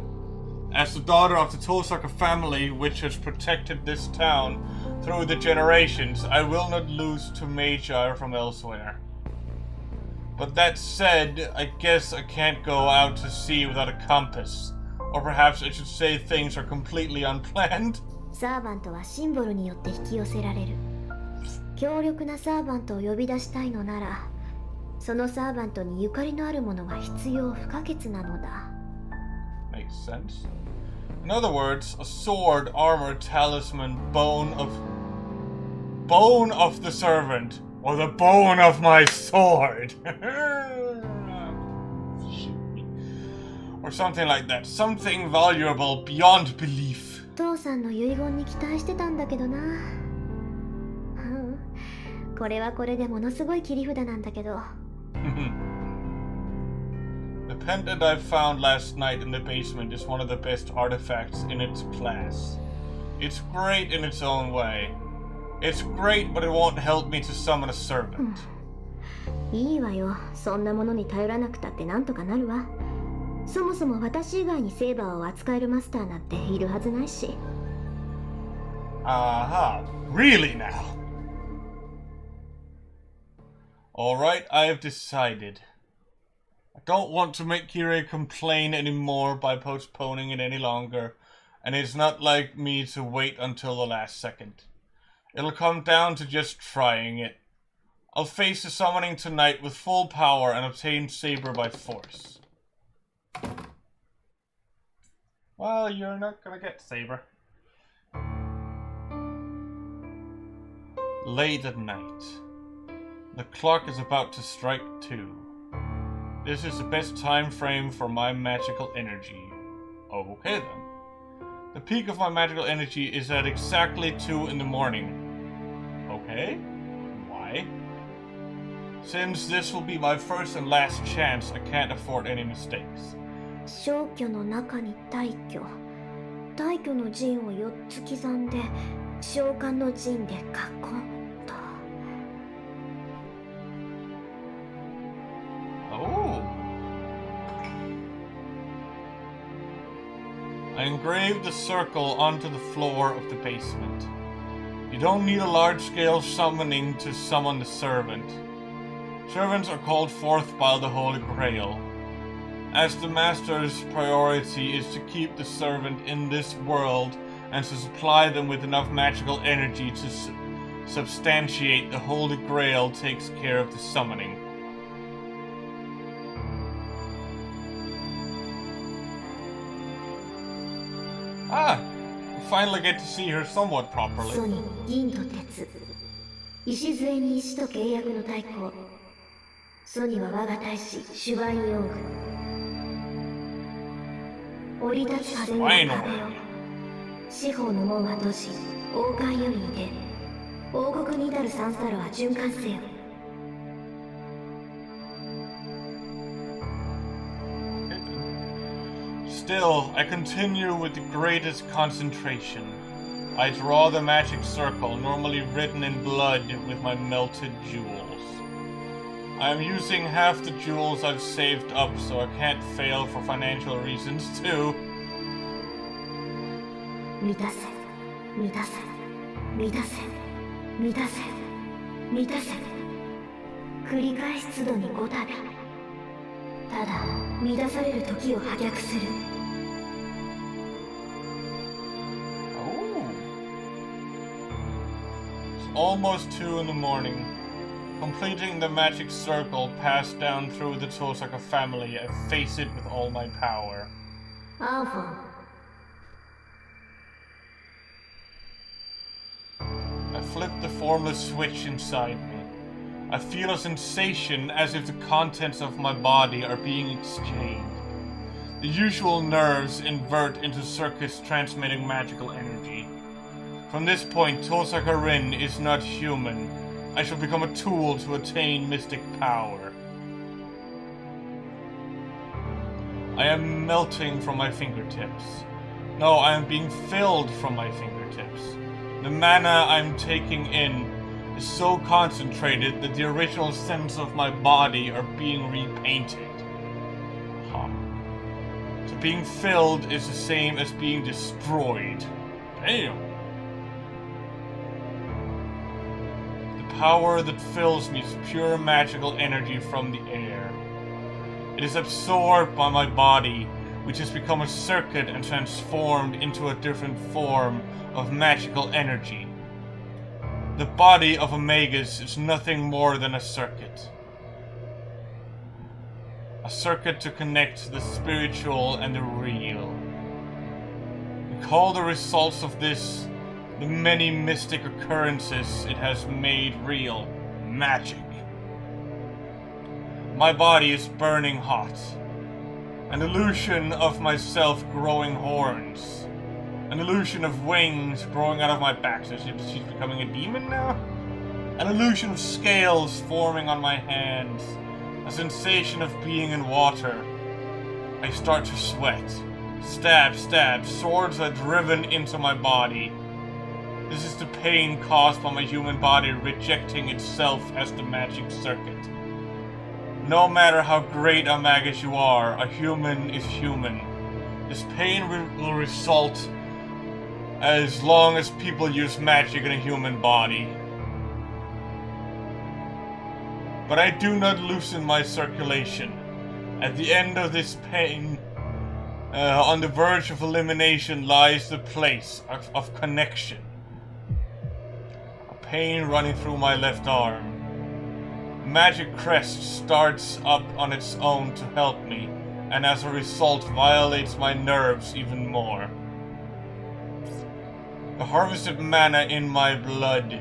As the daughter of the Tosaka family, which has protected this town through the generations, I will not lose to Magi from elsewhere. But that said, I guess I can't go out to sea without a compass. Or perhaps I should say things are completely unplanned. サーバントはシンボルによって引き寄せられる。強力なサーバントを呼び出したいのなら、そのサーバントにゆかりのあるものが必要不可欠なのだ。Makes sense. In other words, a sword, armor, talisman, bone of the servant, or the bone of my sword. Or something like that. Something valuable beyond belief. 父さんの遺言に期待してたんだけどな。これはこれでものすごい切り札なんだけど。The pendant I found last night in the basement is one of the best artifacts in its class. It's great in its own way. It's great, but it won't help me to summon a servant. いいわよ。そんなものに頼らなくたってなんとかなるわ。そもそも私以外にセーバーを扱えるマスターなんているはずないし。Aha, really now? Alright, I have decided. I don't want to make Kirei complain anymore by postponing it any longer, and it's not like me to wait until the last second. It'll come down to just trying it. I'll face the summoning tonight with full power and obtain Saber by force. Well, you're not gonna get Saber. Late at night. The clock is about to strike 2. This is the best time frame for my magical energy. Okay then. The peak of my magical energy is at exactly 2 in the morning. Okay. Why? Since this will be my first and last chance, I can't afford any mistakes. 消去の中に大挙。大挙の陣を4つ刻んで、召喚の陣で囲むと。Oh. I engraved the circle onto the floor of the basement. You don't need a large-scale summoning to summon the servant. Servants are called forth by the Holy Grail, as the Master's priority is to keep the servant in this world and to supply them with enough magical energy to substantiate the Holy Grail takes care of the summoning. Ah! We finally get to see her somewhat properly. ソに銀と鉄、礎に石と契約の太鼓。ソには我が大使シュバインヨング。降り立つ風には壁を。四方の門は閉じ、王冠よりに出。王国に至るサンサロは循環せよ。Still, I continue with the greatest concentration. I draw the magic circle, normally written in blood, with my melted jewels. I am using half the jewels I've saved up, so I can't fail for financial reasons too. 満たせ、満たせ、満たせ、満たせ、満たせ。繰り返し都度にごたび。ただ、満たされる時を破却する。Almost 2 in the morning. Completing the magic circle passed down through the Tosaka family, I face it with all my power. アーフォン。I flip the formless switch inside me. I feel a sensation as if the contents of my body are being exchanged. The usual nerves invert into circuits transmitting magical energy. From this point, Tosaka Rin is not human. I shall become a tool to attain mystic power. I am melting from my fingertips. No, I am being filled from my fingertips. The mana I'm taking in is so concentrated that the original sense of my body are being repainted. Huh. So being filled is the same as being destroyed. Damn. The power that fills me is pure magical energy from the air. It is absorbed by my body, which has become a circuit and transformed into a different form of magical energy. The body of a magus is nothing more than a circuit. A circuit to connect the spiritual and the real. We call the results of this, the many mystic occurrences it has made real, magic. My body is burning hot. An illusion of myself growing horns. An illusion of wings growing out of my back. So she's becoming a demon now? An illusion of scales forming on my hands. A sensation of being in water. I start to sweat. Stab, stab. Swords are driven into my body. This is the pain caused by my human body rejecting itself as the magic circuit. No matter how great a magus you are, a human is human. This pain will result as long as people use magic in a human body. But I do not loosen my circulation. At the end of this pain, on the verge of elimination, lies the place of connection. A pain running through my left arm. Magic crest starts up on its own to help me, and as a result violates my nerves even more. The harvested mana in my blood.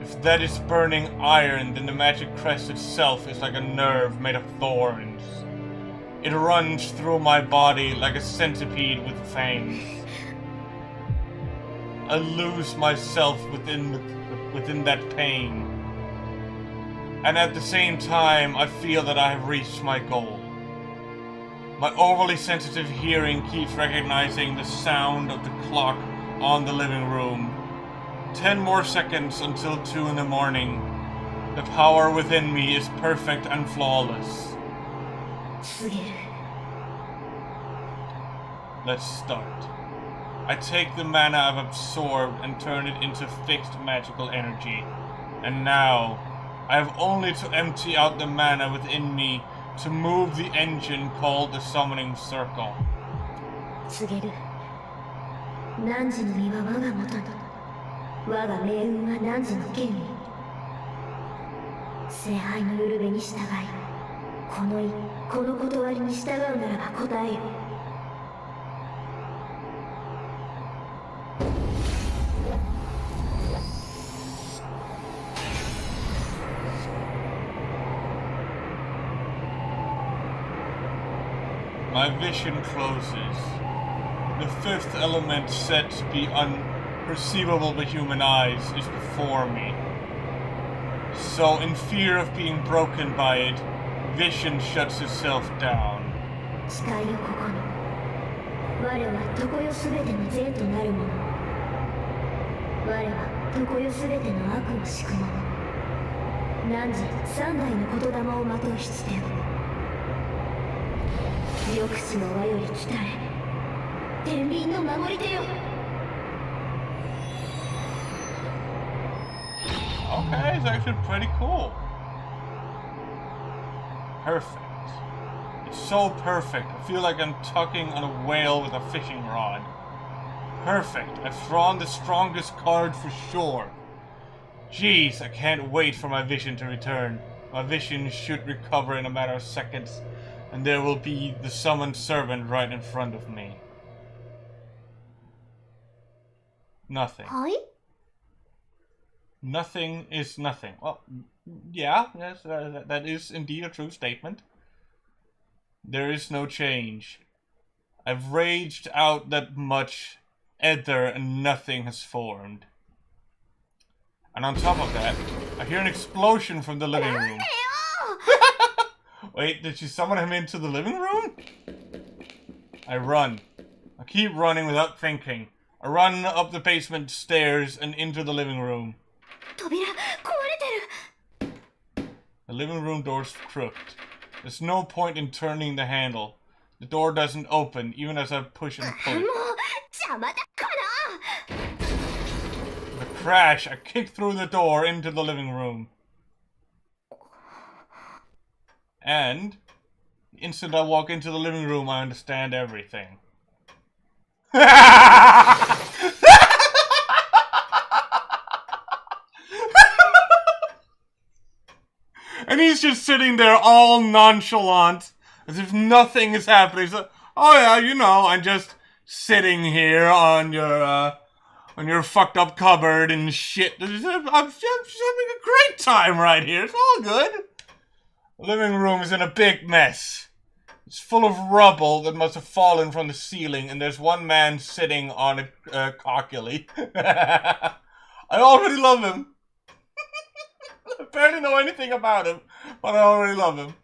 If that is burning iron, then the magic crest itself is like a nerve made of thorns. It runs through my body like a centipede with fangs. I lose myself within that pain. And at the same time, I feel that I have reached my goal. My overly sensitive hearing keeps recognizing the sound of the clock on the living room. 10 more seconds until 2 in the morning. The power within me is perfect and flawless. Let's start. I take the mana I've absorbed and turn it into fixed magical energy. And now, I have only to empty out the mana within me to move the engine called the Summoning Circle. 告げる。汝の身は我が元に。我が命運は汝の権威。聖杯のウルベに従い、この断りに従うならば答えよ。My vision closes. The fifth element said to be unperceivable by human eyes is before me. So, in fear of being broken by it, vision shuts itself down. 誓いよここに。我は常世すべての善となるもの。我は常世すべての悪を敷くもの。汝三代の言霊をまとうしつてよ。緑地の輪より来たれ。天秤の守り手よ。Okay, it's actually pretty cool. Perfect. It's so perfect. I feel like I'm tugging on a whale with a fishing rod. Perfect. I've drawn the strongest card for sure. Jeez, I can't wait for my vision to return. My vision should recover in a matter of seconds, and there will be the summoned servant right in front of me. Nothing. Hi? Nothing is nothing. Well, yeah, yes, that is indeed a true statement. There is no change. I've raged out that much ether and nothing has formed. And on top of that, I hear an explosion from the living room. Wait, did she summon him into the living room? I run. I keep running without thinking. I run up the basement stairs and into the living room. 扉壊れてる。 The living room door's crooked. There's no point in turning the handle. The door doesn't open, even as I push and pull もう it. 邪魔だから。 With a crash, I kick through the door into the living room. And the instant I walk into the living room, I understand everything. And he's just sitting there all nonchalant, as if nothing is happening. So, oh yeah, you know, I'm just sitting here on your fucked up cupboard and shit. I'm having a great time right here. It's all good. The living room is in a big mess. It's full of rubble that must have fallen from the ceiling, and there's one man sitting on it cockily. I already love him. I barely know anything about him, but I already love him.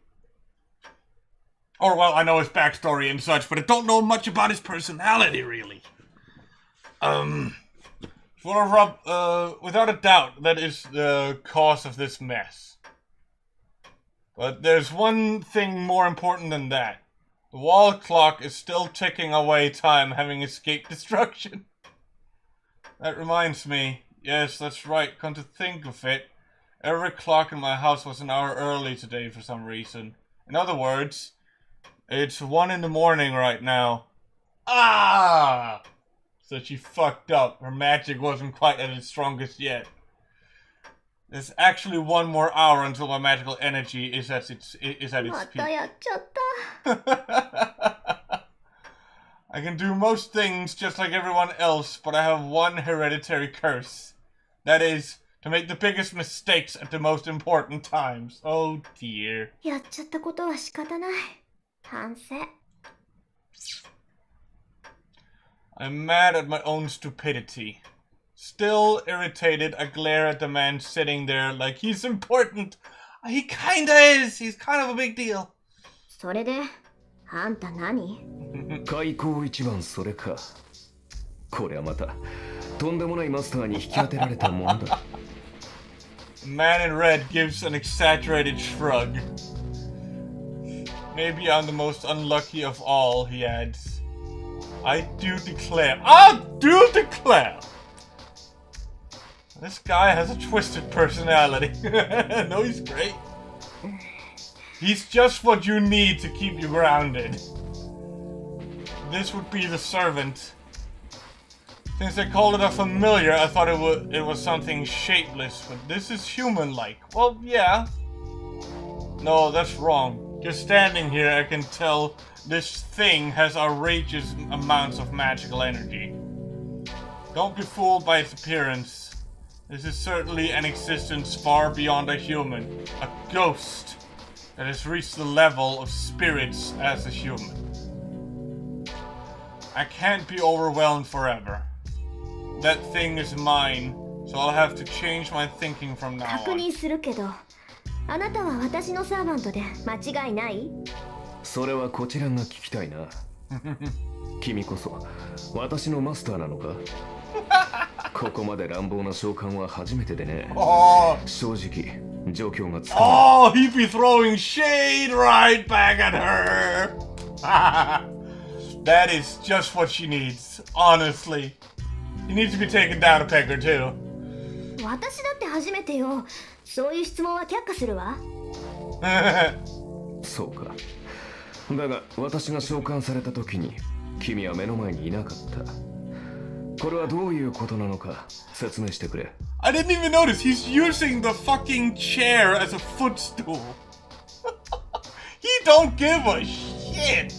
Or, well, I know his backstory and such, but I don't know much about his personality, really. Without a doubt, that is the cause of this mess. But there's one thing more important than that. The wall clock is still ticking away time, having escaped destruction. That reminds me. Yes, that's right, come to think of it. Every clock in my house was an hour early today for some reason. In other words, it's 1 in the morning right now. Ah! So she fucked up. Her magic wasn't quite at its strongest yet. There's actually 1 more hour until my magical energy is at its peak. またやっちゃった。 I can do most things just like everyone else, but I have one hereditary curse. That is, to make the biggest mistakes at the most important times. Oh dear. やっちゃったことは仕方ない。反省。 I'm mad at my own stupidity. Still irritated, I glare at the man sitting there like he's important. He kinda is. He's kind of a big deal. それで、あんた何？開口一番それか。これはまたとんでもないマスターに引き当てられたものだ。Man in red gives an exaggerated shrug. Maybe I'm the most unlucky of all, he adds. I do declare. I do declare! This guy has a twisted personality. No, he's great. He's just what you need to keep you grounded. This would be the servant. Since they called it a familiar, I thought it was something shapeless, but this is human-like. Well, yeah. No, that's wrong. Just standing here, I can tell this thing has outrageous amounts of magical energy. Don't be fooled by its appearance. This is certainly an existence far beyond a human. A ghost that has reached the level of spirits as a human. I can't be overwhelmed forever. That thing is mine, so I'll have to change my thinking from now 確 on. 認するけど、あなたは私のサーバントで間違いない？それはこちらが聞きたいな。君こそ私のマスターなのか？ここまで乱暴な召喚は初めてでね。正直状況がつかない。Oh, he'd be throwing shade right back at her. That is just what she needs, honestly. He needs to be taken down a peg or two. 私だって初めてよ。そういう質問は却下するわ。そうか。だが私が召喚された時に君は目の前にいなかった。これはどういうことなのか説明してくれ。I didn't even notice he's using the fucking chair as a footstool. He don't give a shit.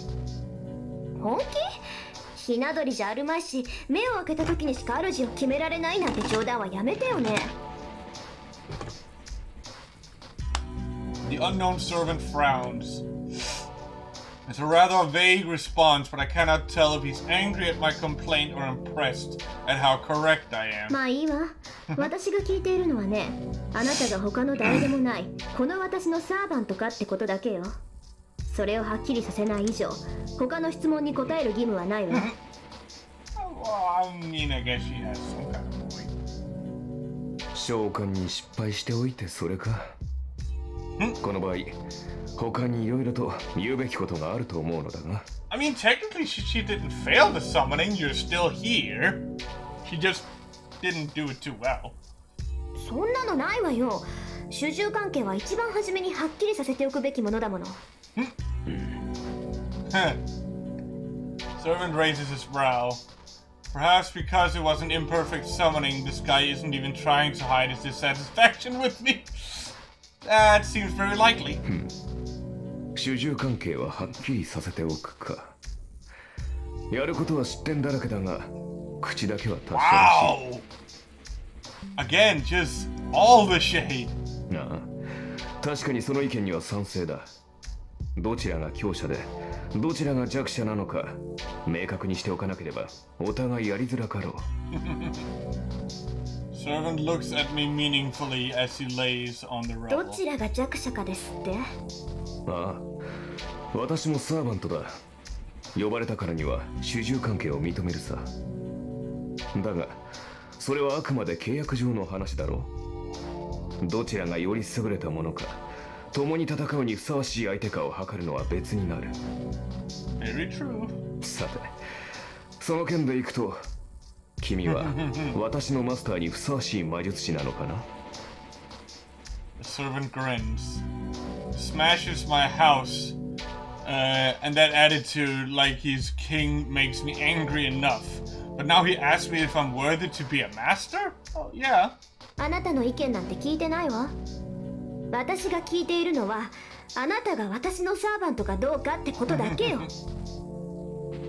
本気？ひな鳥じゃあるまいし、目を開けた時にしか主を決められないなんて冗談はやめてよね。The unknown servant frowns. It's a rather vague response, but I cannot tell if he's angry at my complaint or impressed at how correct I am. まあいいわ。私が聞いているのはね、あなたが他の誰でもない、この私のサーバントかってことだけよ。それをはっきりさせない以上、他の質問に答える義務はないわ。Well, I mean, I guess she has some kind of point. 召喚に失敗しておいてそれか。この場合、他にいろいろと言うべきことがあると思うのだが。I mean, technically, she didn't fail the summoning. You're still here. She just didn't do it too well. そんなのないわよ。主従関係は一番初めにはっきりさせておくべきものだもの。Servant raises his brow. Perhaps because it was an imperfect summoning, this guy isn't even trying to hide his dissatisfaction with me. That seems very likely. 主従関係ははっきりさせておくか。やることは知ってんだらけだが、口だけは達者らしい。Wow! Again, just all the shade. なあ、確かにその意見には賛成だ。どちらが強者で、どちらが弱者なのか、明確にしておかなければ、お互いやりづらかろう。Servant looks at me meaningfully as he lays on the ど rubble. ちらが弱者かですって？ああ、私もサーバントだ。呼ばれたからには主従関係を認めるさ。だが、それはあくまで契約上の話だろう。どちらがより優れたものか、共に戦うにふさわしい相手かを測るのは別になる。Very true. さて、その件でいくと、君は私のマスターにふさわしい魔術師なのかな？ The servant grins, smashes my house, and that attitude, like he's king, makes me angry enough. But now he asks me if I'm worthy to be a master? Oh, yeah. あなたの意見なんて聞いてないわ。私が聞いているのは、あなたが私のサーバントかどうかってことだけよ。I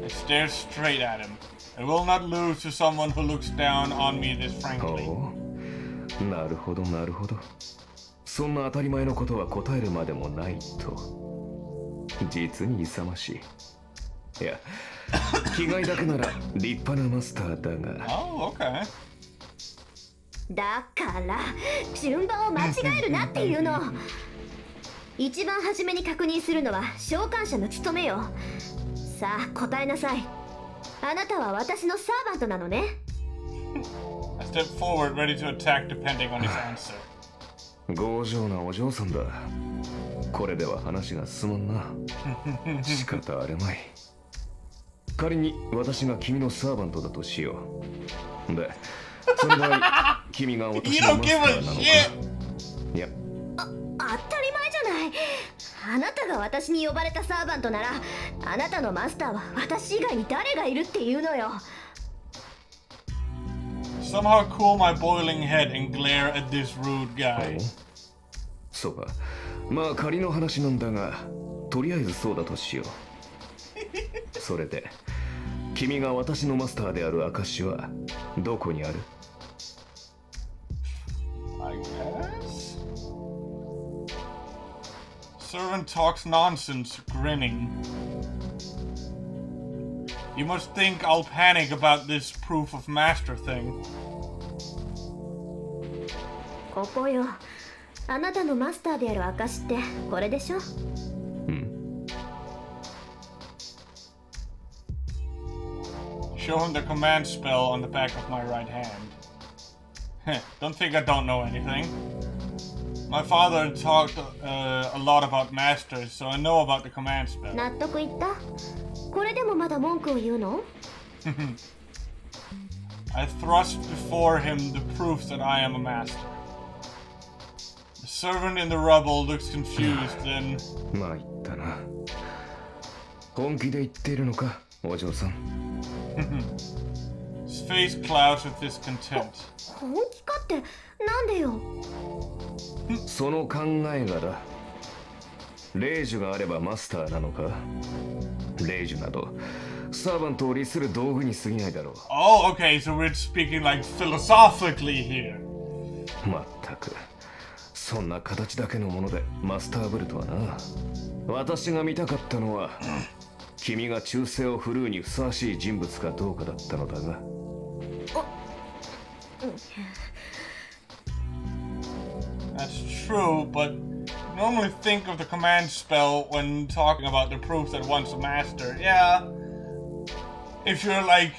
stare straight at him. I will not lose to someone who looks down on me this frankly. おう、なるほどなるほど。そんな当たり前のことは答えるまでもないと。実に勇ましい。いや、気概だけなら立派なマスターだが。Oh, okay. だから順番を間違えるなっていうの。一番初めに確認するのは召喚者の務めよ。さあ答えなさい。あなたは私のサーバントなのね。I step forward, ready to attack depending on his answer. 強情なお嬢さんだ。これでは話が進まんな。仕方あるまい。仮に私が君のサーバントだとしよう。で、その場合、君が私のマスターなのか。いや、当たり前じゃない。あなたが私に呼ばれたサーバントなら、あなたのマスターは私以外に誰がいるっていうのよ。Somehow cool my boiling head and glare at this rude guy. そうか。まあ仮の話なんだが、とりあえずそうだとしよう。それで、君が私のマスターである証はどこにある？ I guess. Servant talks nonsense, grinning. You must think I'll panic about this proof of master thing. ここよ。あなたのマスターである証ってこれでしょ？うん。Show him the command spell on the back of my right hand. Don't think I don't know anything. My father talked a lot about masters, so I know about the command spell. 納得いった？これでもまだ文句を言うの？ I thrust before him the proof that I am a master. The servant in the rubble looks confused, then... まあ言ったな。本気で言っているのか、お嬢さん。His face clouds with discontent. 本気かってなんでよ？その考えがだ。霊樹があればマスターなのか？霊樹などサーバントを利する道具に過ぎないだろう。Oh, okay, so we're speaking like philosophically here. まったく、そんな形だけのものでマスターブルとはな。私が見たかったのは君が忠誠を振るうにふさわしい人物かどうかだったのだが。That's true, but normally think of the command spell when talking about the proof that one's a master. Yeah, if you're like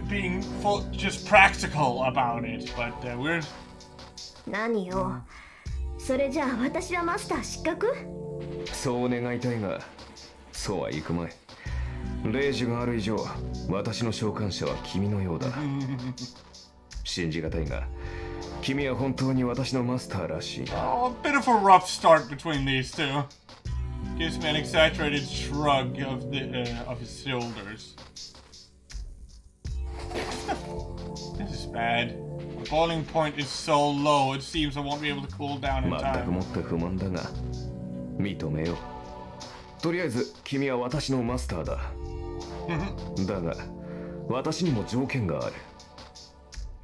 being just practical about it, but we're... 何よ？それじゃあ私はマスター失格？そう願いたいが、そうはいくまい。霊樹がある以上、私の召喚者は君のようだ。信じがたいが、君は本当に私のマスターらしい。Oh, a bit of a rough start between these two. Gives me an exaggerated shrug of his shoulders. This is bad. The boiling point is so low, it seems I won't be able to cool down in 全くも time. って不満だが、認めよう。とりあえず、君は私のマスターだ。だが、私にも条件がある。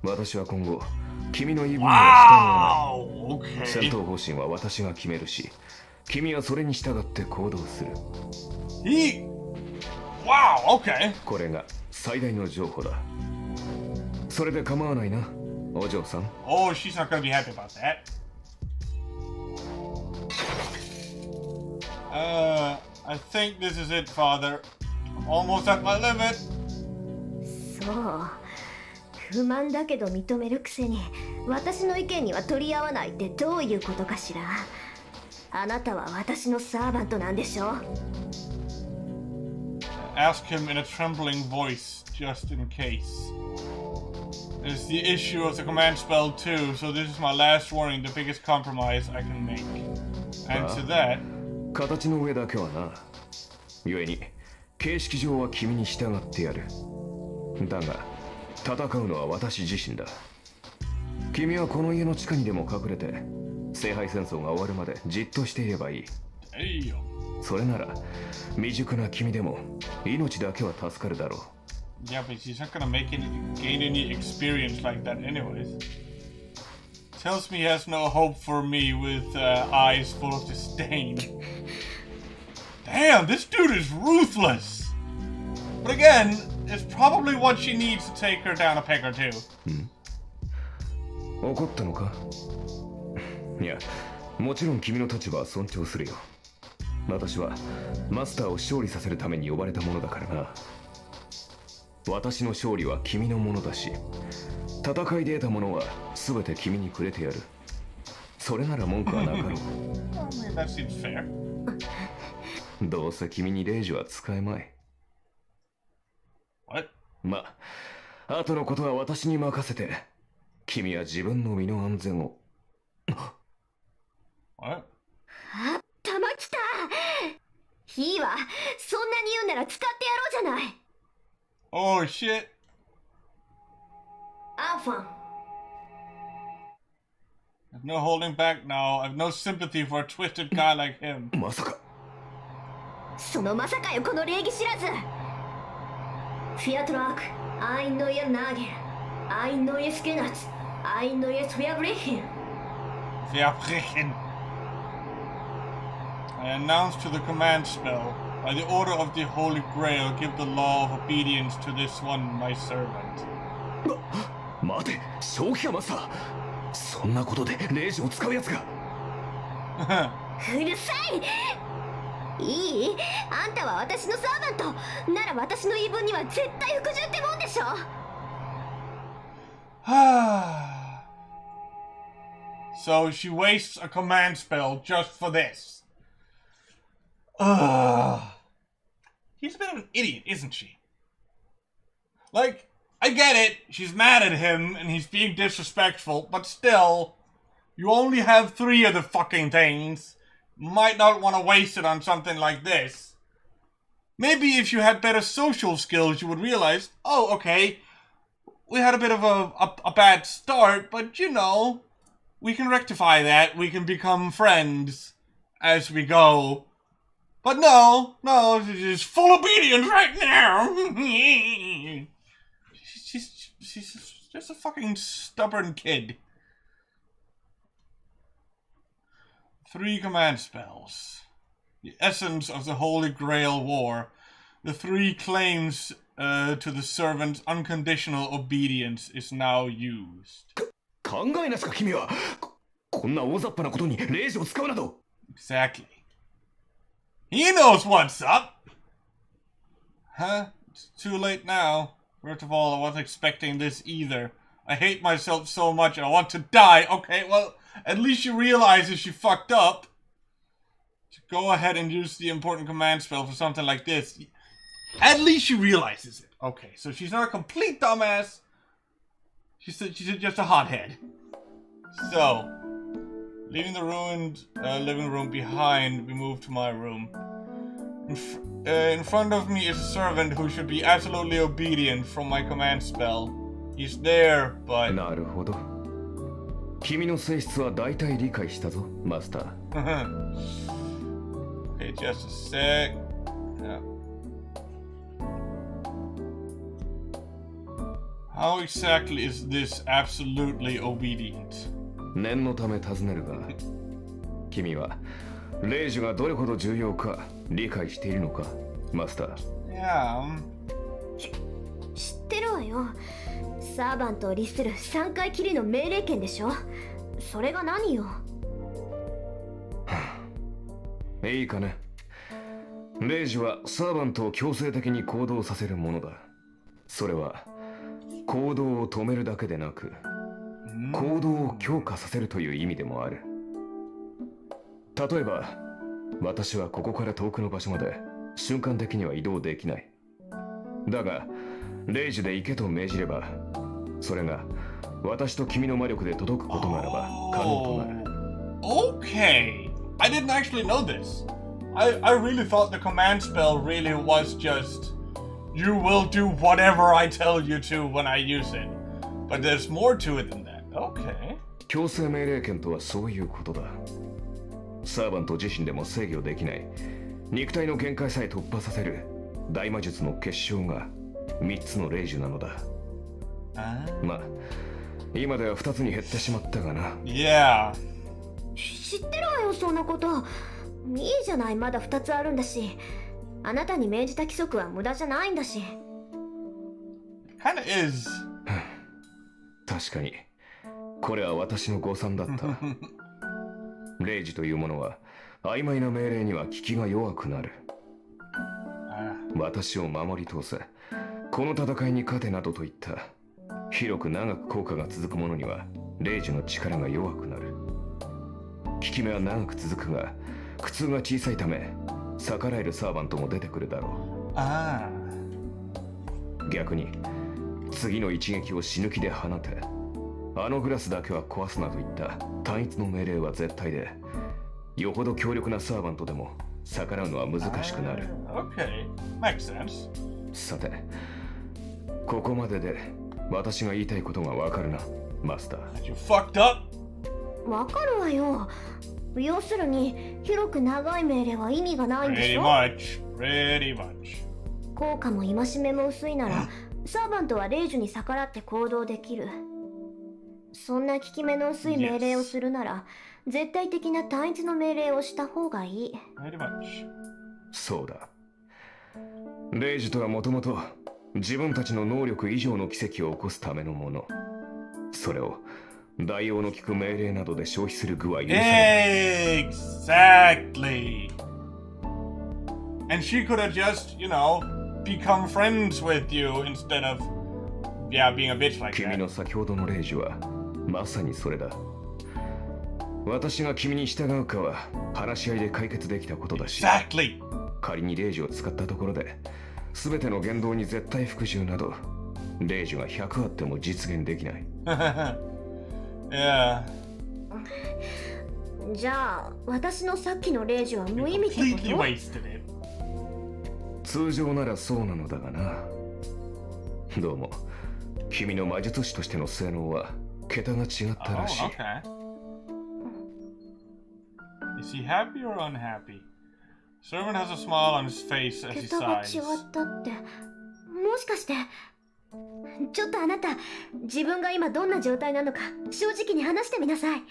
私は今後、君の言い分には従わない。戦闘方針は私が決めるし、君はそれに従って行動する。Wow, okay. これが最大の譲歩だ。それで構わないな、お嬢さん。Oh, she's not gonna be happy about that. I think this is it, Father. I'm almost at my limit. そう。不満だけど認めるくせに私の意見には取り合わないってどういうことかしら。あなたは私のサーバントなんでしょ？ Ask him in a trembling voice, just in case. There's the issue of the command spell too, so this is my last warning, the biggest compromise I can make. And to that... 形の上だけはな。故に、形式上は君に従ってやる。だが、戦うのは私自身だ。君はこの家の地下にでも隠れて、聖杯戦争が終わるまでじっとしていればいい。それなら、未熟な君でも命だけは助かるだろう。Yeah, but he's not gonna gain any experience like that anyways. Tells me he has no hope for me with eyes full of disdain. Damn, this dude is ruthless! But again, it's probably what she needs to take her down a peg or two. 怒ったのか？いや、もちろん君の立場は尊重するよ。私はマスターを勝利させるために呼ばれたものだからな。私の勝利は君のものだし、戦いで得たものは全て君にくれてやる。それなら文句はなかろう。That seems fair. どうせ君に霊樹は使えまい。What? まあ、後のことは私に任せて、君は自分の身の安全を。What? あ、玉来た。いいわ。そんなに言うなら使ってやろうじゃない。Oh shit. アーファン。There's no holding back now. I've no sympathy for a twisted guy like him. まさか。そのまさかよ、この礼儀知らず。フィアトラーク、アイノイエナーゲル、アイノイエスケナツ、アイノイエスフィアブレヒン。Verbrechen. I announce to the command spell, by the order of the Holy Grail, give the law of obedience to this one, my servant. 待て、正気かマスター。そんなことでレイジを使うやつが。うるさい。いい？あんたは私のサーバントなら私の言い分には絶対服従ってもんでしょ。So she wastes a command spell just for this. He's a bit of an idiot, isn't she? Like, I get it, she's mad at him and he's being disrespectful, but still, you only have 3 of the fucking things. Might not want to waste it on something like this. Maybe if you had better social skills, you would realize, oh, okay, we had a bit of a bad start, but you know, we can rectify that. We can become friends as we go. But no, she's full obedience right now. she's just a fucking stubborn kid. 3 command spells. The essence of the Holy Grail War. The 3 claims to the servant's unconditional obedience is now used. 考えなしか君は。こんな大雑把なことにレイジを使うなど。Exactly. He knows what's up! Huh? It's too late now. First of all, I wasn't expecting this either. I hate myself so much and I want to die. Okay, well, at least she realizes she fucked up. So go ahead and use the important command spell for something like this. At least she realizes it. Okay, so she's not a complete dumbass. She's just a hothead. So, leaving the ruined living room behind, we move to my room. In front of me is a servant who should be absolutely obedient from my command spell. He's there, but... なるほど。君の性質は大体理解したぞ、マスター。Okay, just a sec. Yeah. How exactly is this absolutely obedient? 念のため尋ねるが、君はレイジがどれほど重要か理解しているのか、マスター。Yeah. 知ってるわよ。サーバントを律する3回きりの命令権でしょ。それが何よ。いいかね。レイジはサーバントを強制的に行動させるものだ。それは行動を止めるだけでなく、行動を強化させるという意味でもある。例えば、私はここから遠くの場所まで瞬間的には移動できない。だが、レイジで行けと命じれば、それが私と君の魔力で届くことならば可能となる。Okay. I didn't actually know this. I really thought the command spell really was just you will do whatever I tell you to when I use it. But there's more to it than that. Okay. 強制命令権とはそういうことだ。サーバント自身でも制御できない肉体の限界さえ突破させる大魔術の結晶が3つのレイジュなのだ。まあ今では2つに減ってしまったがな。Yeah. 知ってるわよ、そんなこと。いいじゃない、まだ2つあるんだし。あなたに命じた規則は無駄じゃないんだし。Kinda is. 確かにこれは私の誤算だった。レイジというものは曖昧な命令には効きが弱くなる。私を守り通せ、この戦いに勝てなどといった広く長く効果が続くものにはレイジの力が弱くなる。効き目は長く続くが苦痛が小さいため逆らえるサーバントも出てくるだろう。逆に次の一撃を死ぬ気で放て、あのグラスだけは壊すなといった単一の命令は絶対で、よほど強力なサーバントでも逆らうのは難しくなる。Okay, makes sense. さて、ここまでで私が言いたいことがわかるな、マスター。 You fucked up? わかるわよ。要するに広く長い命令は意味がないんでし Pretty ょ。 much. 効果も戒めも薄いならサーバントは霊樹に逆らって行動できる。そんな効き目の薄い命令をするなら、絶対的な単一の命令をした方がいい。Pretty much. そうだ。霊樹とはもともと自分たちの能力以上の奇跡を起こすためのもの。それを代用の効く命令などで消費する具は許されない。 Exactly. And she could have just, become friends with you instead of, being a bitch like 君 that. の先ほどの霊樹はまさにそれだ。私が君に従うかは話し合いで解決できたことだし、 Exactly. 仮に霊樹を使ったところで全ての言動に絶対服従など霊樹が100あっても実現できない。Yeah. じゃあ私のさっきの霊樹は無意味って Completely こと？ wasted it. 通常ならそうなのだがな。どうも君の魔術師としての性能は桁が違ったらしい。 Oh, okay. Is he happy or unhappy? Servant has a smile on his face as he 桁が違 sighs. ったって、もしかしてちょっとあなた、自分が今どんな状態なのか正直に話してみなさい。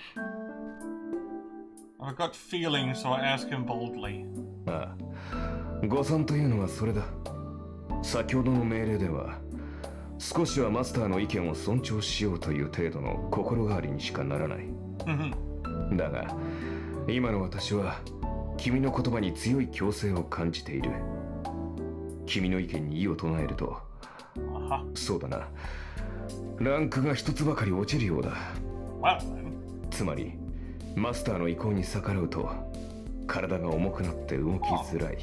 I've got feelings, so I ask him boldly. ああ、誤算というのはそれだ。先ほどの命令では少しはマスターの意見を尊重しようという程度の心変わりにしかならない。だが今の私は君の言葉に強い強制を感じている。君の意見に異を唱えると、そうだな、ランクが一つばかり落ちるようだ。 Well, then. つまりマスターの意向に逆らうと体が重くなって動きづらい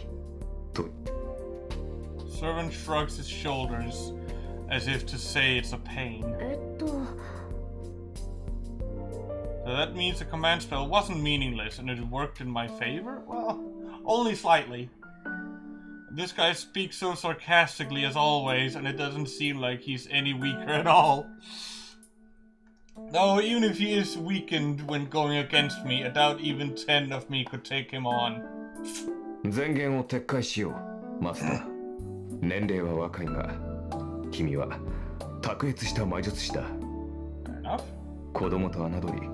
と。 Servant shrugs his shoulders as if to say it's a pain. So that means the command spell wasn't meaningless and it worked in my favor? Well, only slightly. This guy speaks so sarcastically as always, and it doesn't seem like he's any weaker at all. No, even if he is weakened when going against me, I doubt even 10 of me could take him on. 前言を撤回しよう、マスター。年齢は若いが、君は卓越した魔術師だ。Fair enough. 子供と侮り、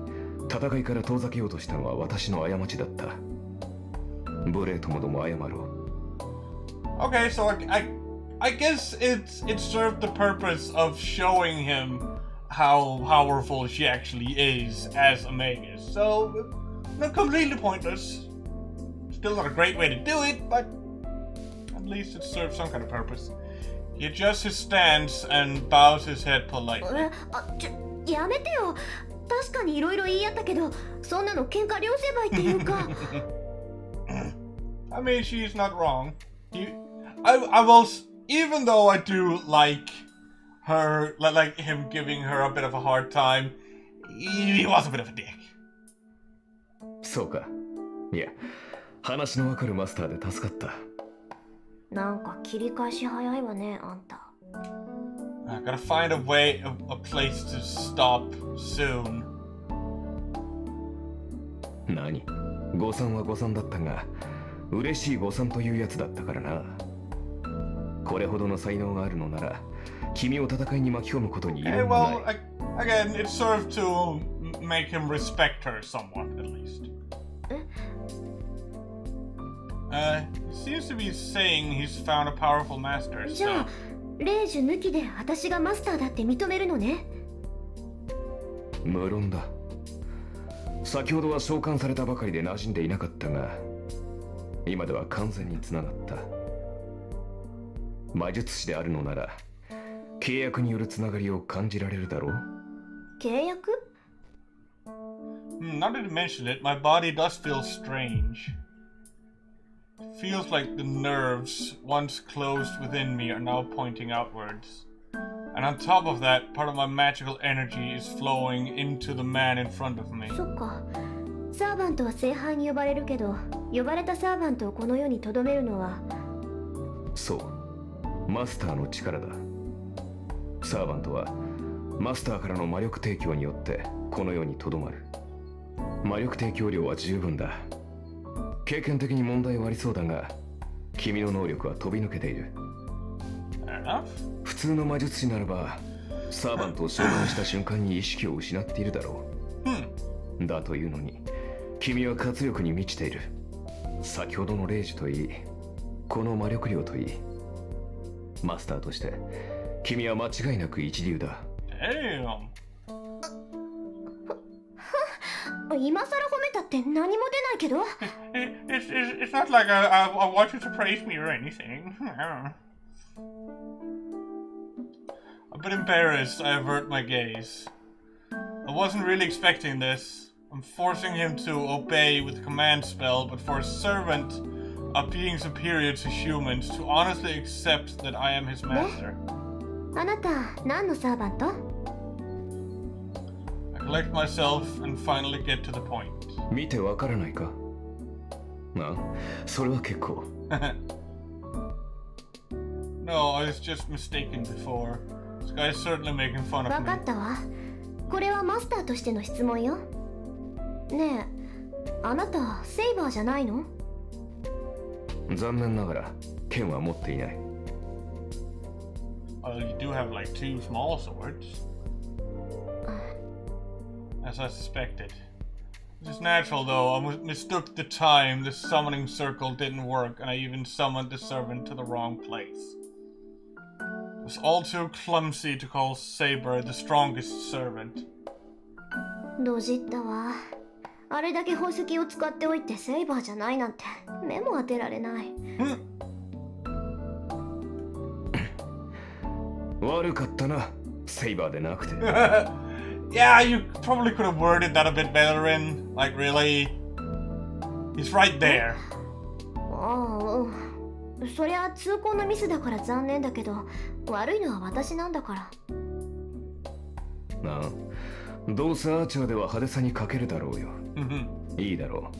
戦いから遠ざけようとしたのは私の過ちだった。無礼ともども謝ろう。Okay, so I guess it served the purpose of showing him how powerful she actually is as a magus. So, not completely pointless. Still not a great way to do it, but at least it serves some kind of purpose. He adjusts his stance and bows his head politely. やめてよ。確かにいろいろ言い合ったけど、そんなの喧嘩両成敗っていうか。I mean, she's not wrong. I will, even though I do like her, like him giving her a bit of a hard time, he was a bit of a dick. そうか。いや、話のわかるマスターで助かった。なんか切り返し早いわね、あんた。I gotta find a way, a place to stop soon. 何？誤算は誤算だったが、嬉しい誤算というやつだったからな。これほどの才能があるのなら、君を戦いに巻き込むことに異 Okay, 論はない。 well, again, it served to make him respect her somewhat, at least. He seems to be saying he's found a powerful master, じゃ so... あ、霊樹抜きで私がマスターだって認めるのね。無論だ。先ほどは召喚されたばかりで馴染んでいなかったが、今では完全につながった。魔術師であるのなら契約によるつながりを感じられるだろう。契約？ Now that you mention it, my body does feel strange. Feels like the nerves, once closed within me, are now pointing outwards. And on top of that, part of my magical energy is flowing into the man in front of me. そっか。サーバントは聖杯に呼ばれるけど、呼ばれたサーバントをこの世に留めるのは。そう、マスターの力だ。サーバントはマスターからの魔力提供によってこの世にとどまる。魔力提供量は十分だ。経験的に問題はありそうだが、君の能力は飛び抜けている。普通の魔術師ならばサーバントを召喚した瞬間に意識を失っているだろう。だというのに君は活力に満ちている。先ほどの霊樹といい、この魔力量といい、マスターとして君は間違いなく一流だ。今更褒めたって何も出ないけど。It's not like I want you to praise me or anything. A bit embarrassed, I avert my gaze. I wasn't really expecting this. I'm forcing him to obey with a command spell, but for a servant, a being superior to humans, to honestly accept that I am his master. あなた、何のサーバント？ I collect myself and finally get to the point. 見てわからないか？あ、それは結構。No, I was just mistaken before. This guy's certainly making fun of わ me. かったわ。これはマスターとしての質問よ。ねえ、あなたセイバーじゃないの？残念ながら剣は持っていない。Well, you do have like 2 small swords. As I suspected. It's natural though, I mistook the time, the summoning circle didn't work, and I even summoned the servant to the wrong place. It was all too clumsy to call Saber the strongest servant. ドジったわ。あれだけ宝石を使っておいてセイバーじゃないなんて目も当てられない。悪かったな、セイバーでなくて。Yeah, you probably could have worded that a bit better in, like really. He's right there. ああ、そりゃ通行のミスだから残念だけど、悪いのは私なんだから。ああ、どうせアーチャーでは派手さに欠けるだろうよ。いいだろ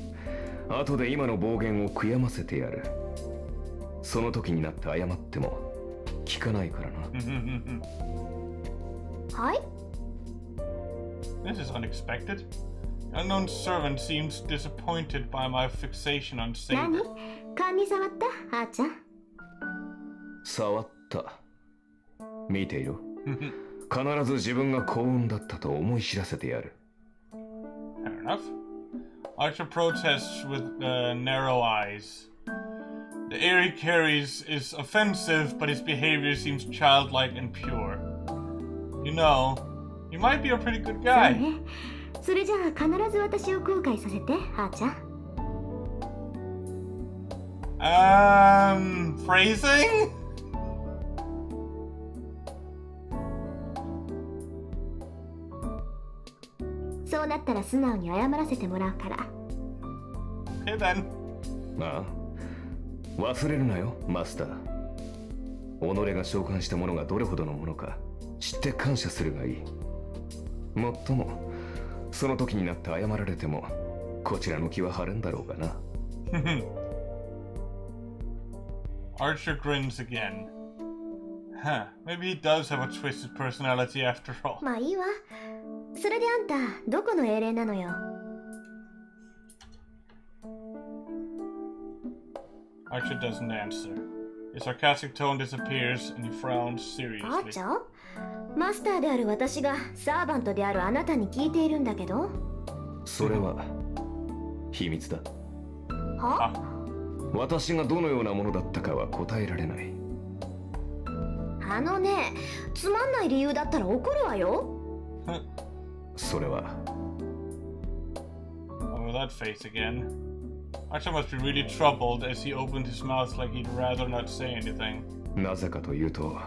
う。後で今の暴言を悔やませてやる。その時になって謝っても聞かないからな。はい？ This is unexpected. The unknown servant seems disappointed by my fixation on Saber. 何？勘に触った？あーちゃん。触った。見ていろ。必ず自分が幸運だったと思い知らせてやる。Fair enough. Archer protests with narrow eyes. The air he carries is offensive, but his behavior seems childlike and pure. You know, you might be a pretty good guy. そうね。それじゃあ必ず私を後悔させて、あーちゃん。Phrasing? そうなったら素直に謝らせてもらうから。Okay then. ああ、忘れるなよ、マスター。己が召喚したものがどれほどのものか知って感謝するがいい。もっとも、その時になって謝られてもこちらの気は晴れんだろうがな。Archer grins again. Huh, maybe he does have a twisted personality after all. まあいいわ。それであんた、どこの英霊なのよ。Archer doesn't answer. His sarcastic tone disappears and he frowns あー seriously. ちゃん？マスターである私がサーバントであるあなたに聞いているんだけど。それは秘密だ。は？私がどのようなものだったかは答えられない。あのね、つまんない理由だったら怒るわよ。それは。Oh, that face again. Archer must be really troubled as he opened his mouth like he'd rather not say anything. なぜかというと、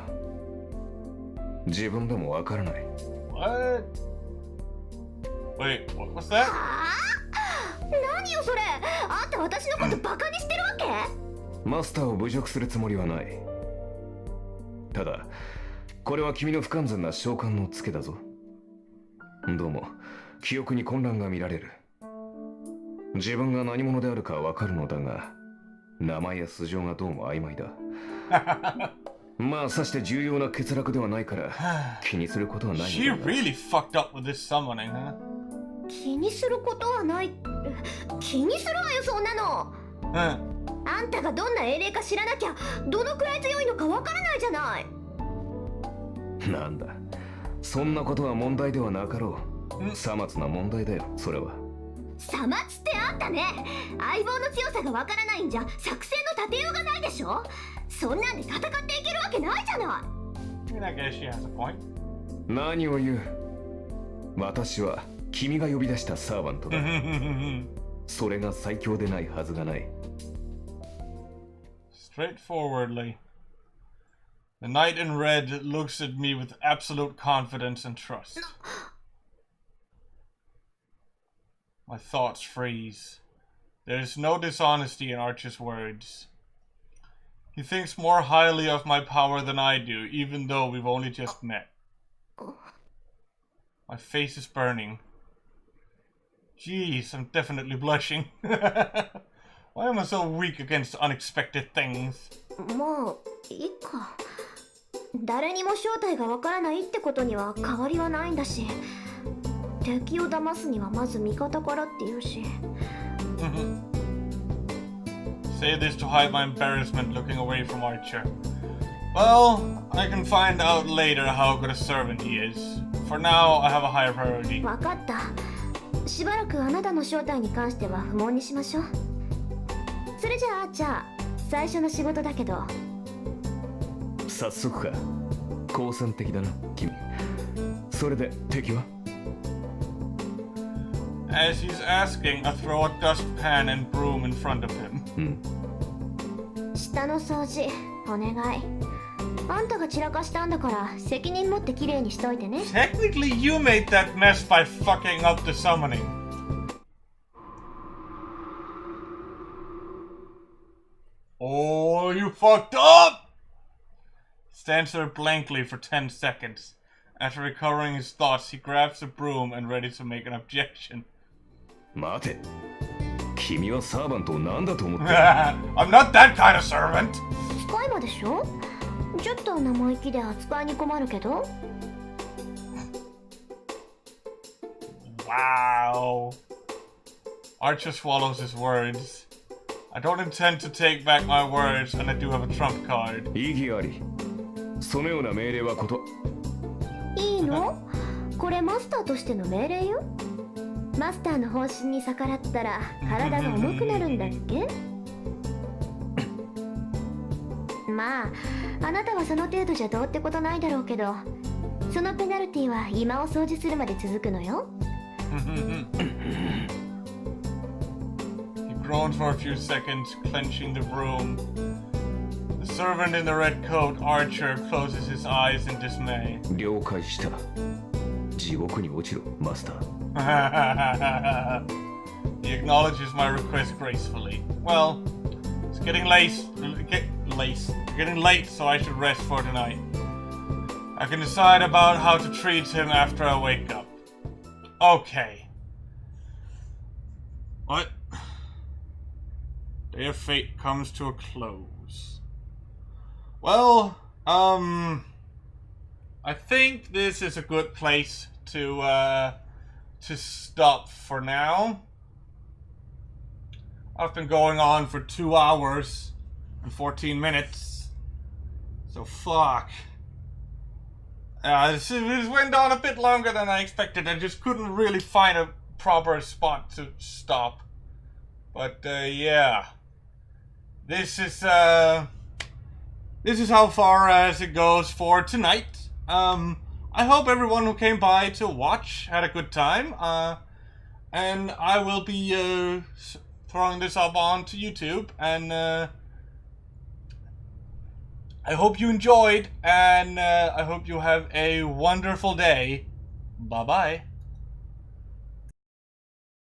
自分でもわからない。What? Wait, what's that? 何よそれ。あんた私のことバカにしてるわけ？マスターを侮辱するつもりはない。ただこれは君の不完全な召喚のツケだぞ。どうも記憶に混乱が見られる。自分が何者であるかわかるのだが、名前や素性がどうも曖昧だ。まあさして重要な欠落ではないから気にすることはない。 She really fucked up with this summoning, huh? 気にすることはない。気にするわよ、そんなの。あんたがどんな英霊か知らなきゃどのくらい強いのかわからないじゃない。なんだ、そんなことは問題ではなかろう。さまつな問題だよ、それは。さまつってあったね。相棒の強さがわからないんじゃ作戦の立てようがないでしょ。そんなんで戦っていけるわけないじゃない。 I mean, I guess she has a point. 何を言う。私は君が呼び出したサーバントだ。それが最強でないはずがない。 Straightforwardly. The knight in red looks at me with absolute confidence and trust. My thoughts freeze. There is no dishonesty in Archer's words. He thinks more highly of my power than I do, even though we've only just met. My face is burning. Jeez, I'm definitely blushing. Why am I so weak against unexpected things? もういいか。誰にも正体がわからないってことには変わりはないんだし、敵を騙すにはまず味方からって言うし。Say this to hide my embarrassment looking away from Archer. Well, I can find out later how good a servant he is. For now, I have a higher priority. わかった。しばらくあなたの正体に関しては不問にしましょう。それじゃあ、じゃあ最初の仕事だけど。早速か。好戦的だな、君。それで敵は？ As he's asking, I throw a dustpan and broom in front of him. 下の掃除お願い。あんたが散らかしたんだから責任持ってきれいにしといてね。 Technically, you made that mess by fucking up the summoning. Oh, you fucked up! Stands there blankly for 10 seconds. After recovering his thoughts, he grabs a broom and ready to make an objection. 待て。君はサーバントを何だと思ってる？ I'm not that kind of servant! 使い魔でしょ？ちょっと生意気で扱いに困るけど。Wow. Archer swallows his words. I don't intend to take back my words, and I do have a trump card. 意義あり。そのような命令はこと。いいの？これマスターとしての命令よ。マスターの方針に逆らったら体が重くなるんだっけ？まあ、あなたはその程度じゃどうってことないだろうけど、そのペナルティは今を掃除するまで続くのよ。He groans for a few seconds, clenching the broom. The servant in the red coat, Archer, closes his eyes in dismay. 了解した。地獄に落ちろ、マスター。He acknowledges my request gracefully. Well, it's getting late. Getting late, so I should rest for tonight. I can decide about how to treat him after I wake up. Okay. What? Day of Fate comes to a close. Well, I think this is a good place to stop for now. I've been going on for 2 hours and 14 minutes. So fuck. This went on a bit longer than I expected. I just couldn't really find a proper spot to stop. But yeah. This is how far as it goes for tonight. I hope everyone who came by to watch had a good time. And I will be throwing this up onto YouTube, and I hope you enjoyed, and I hope you have a wonderful day. Bye bye.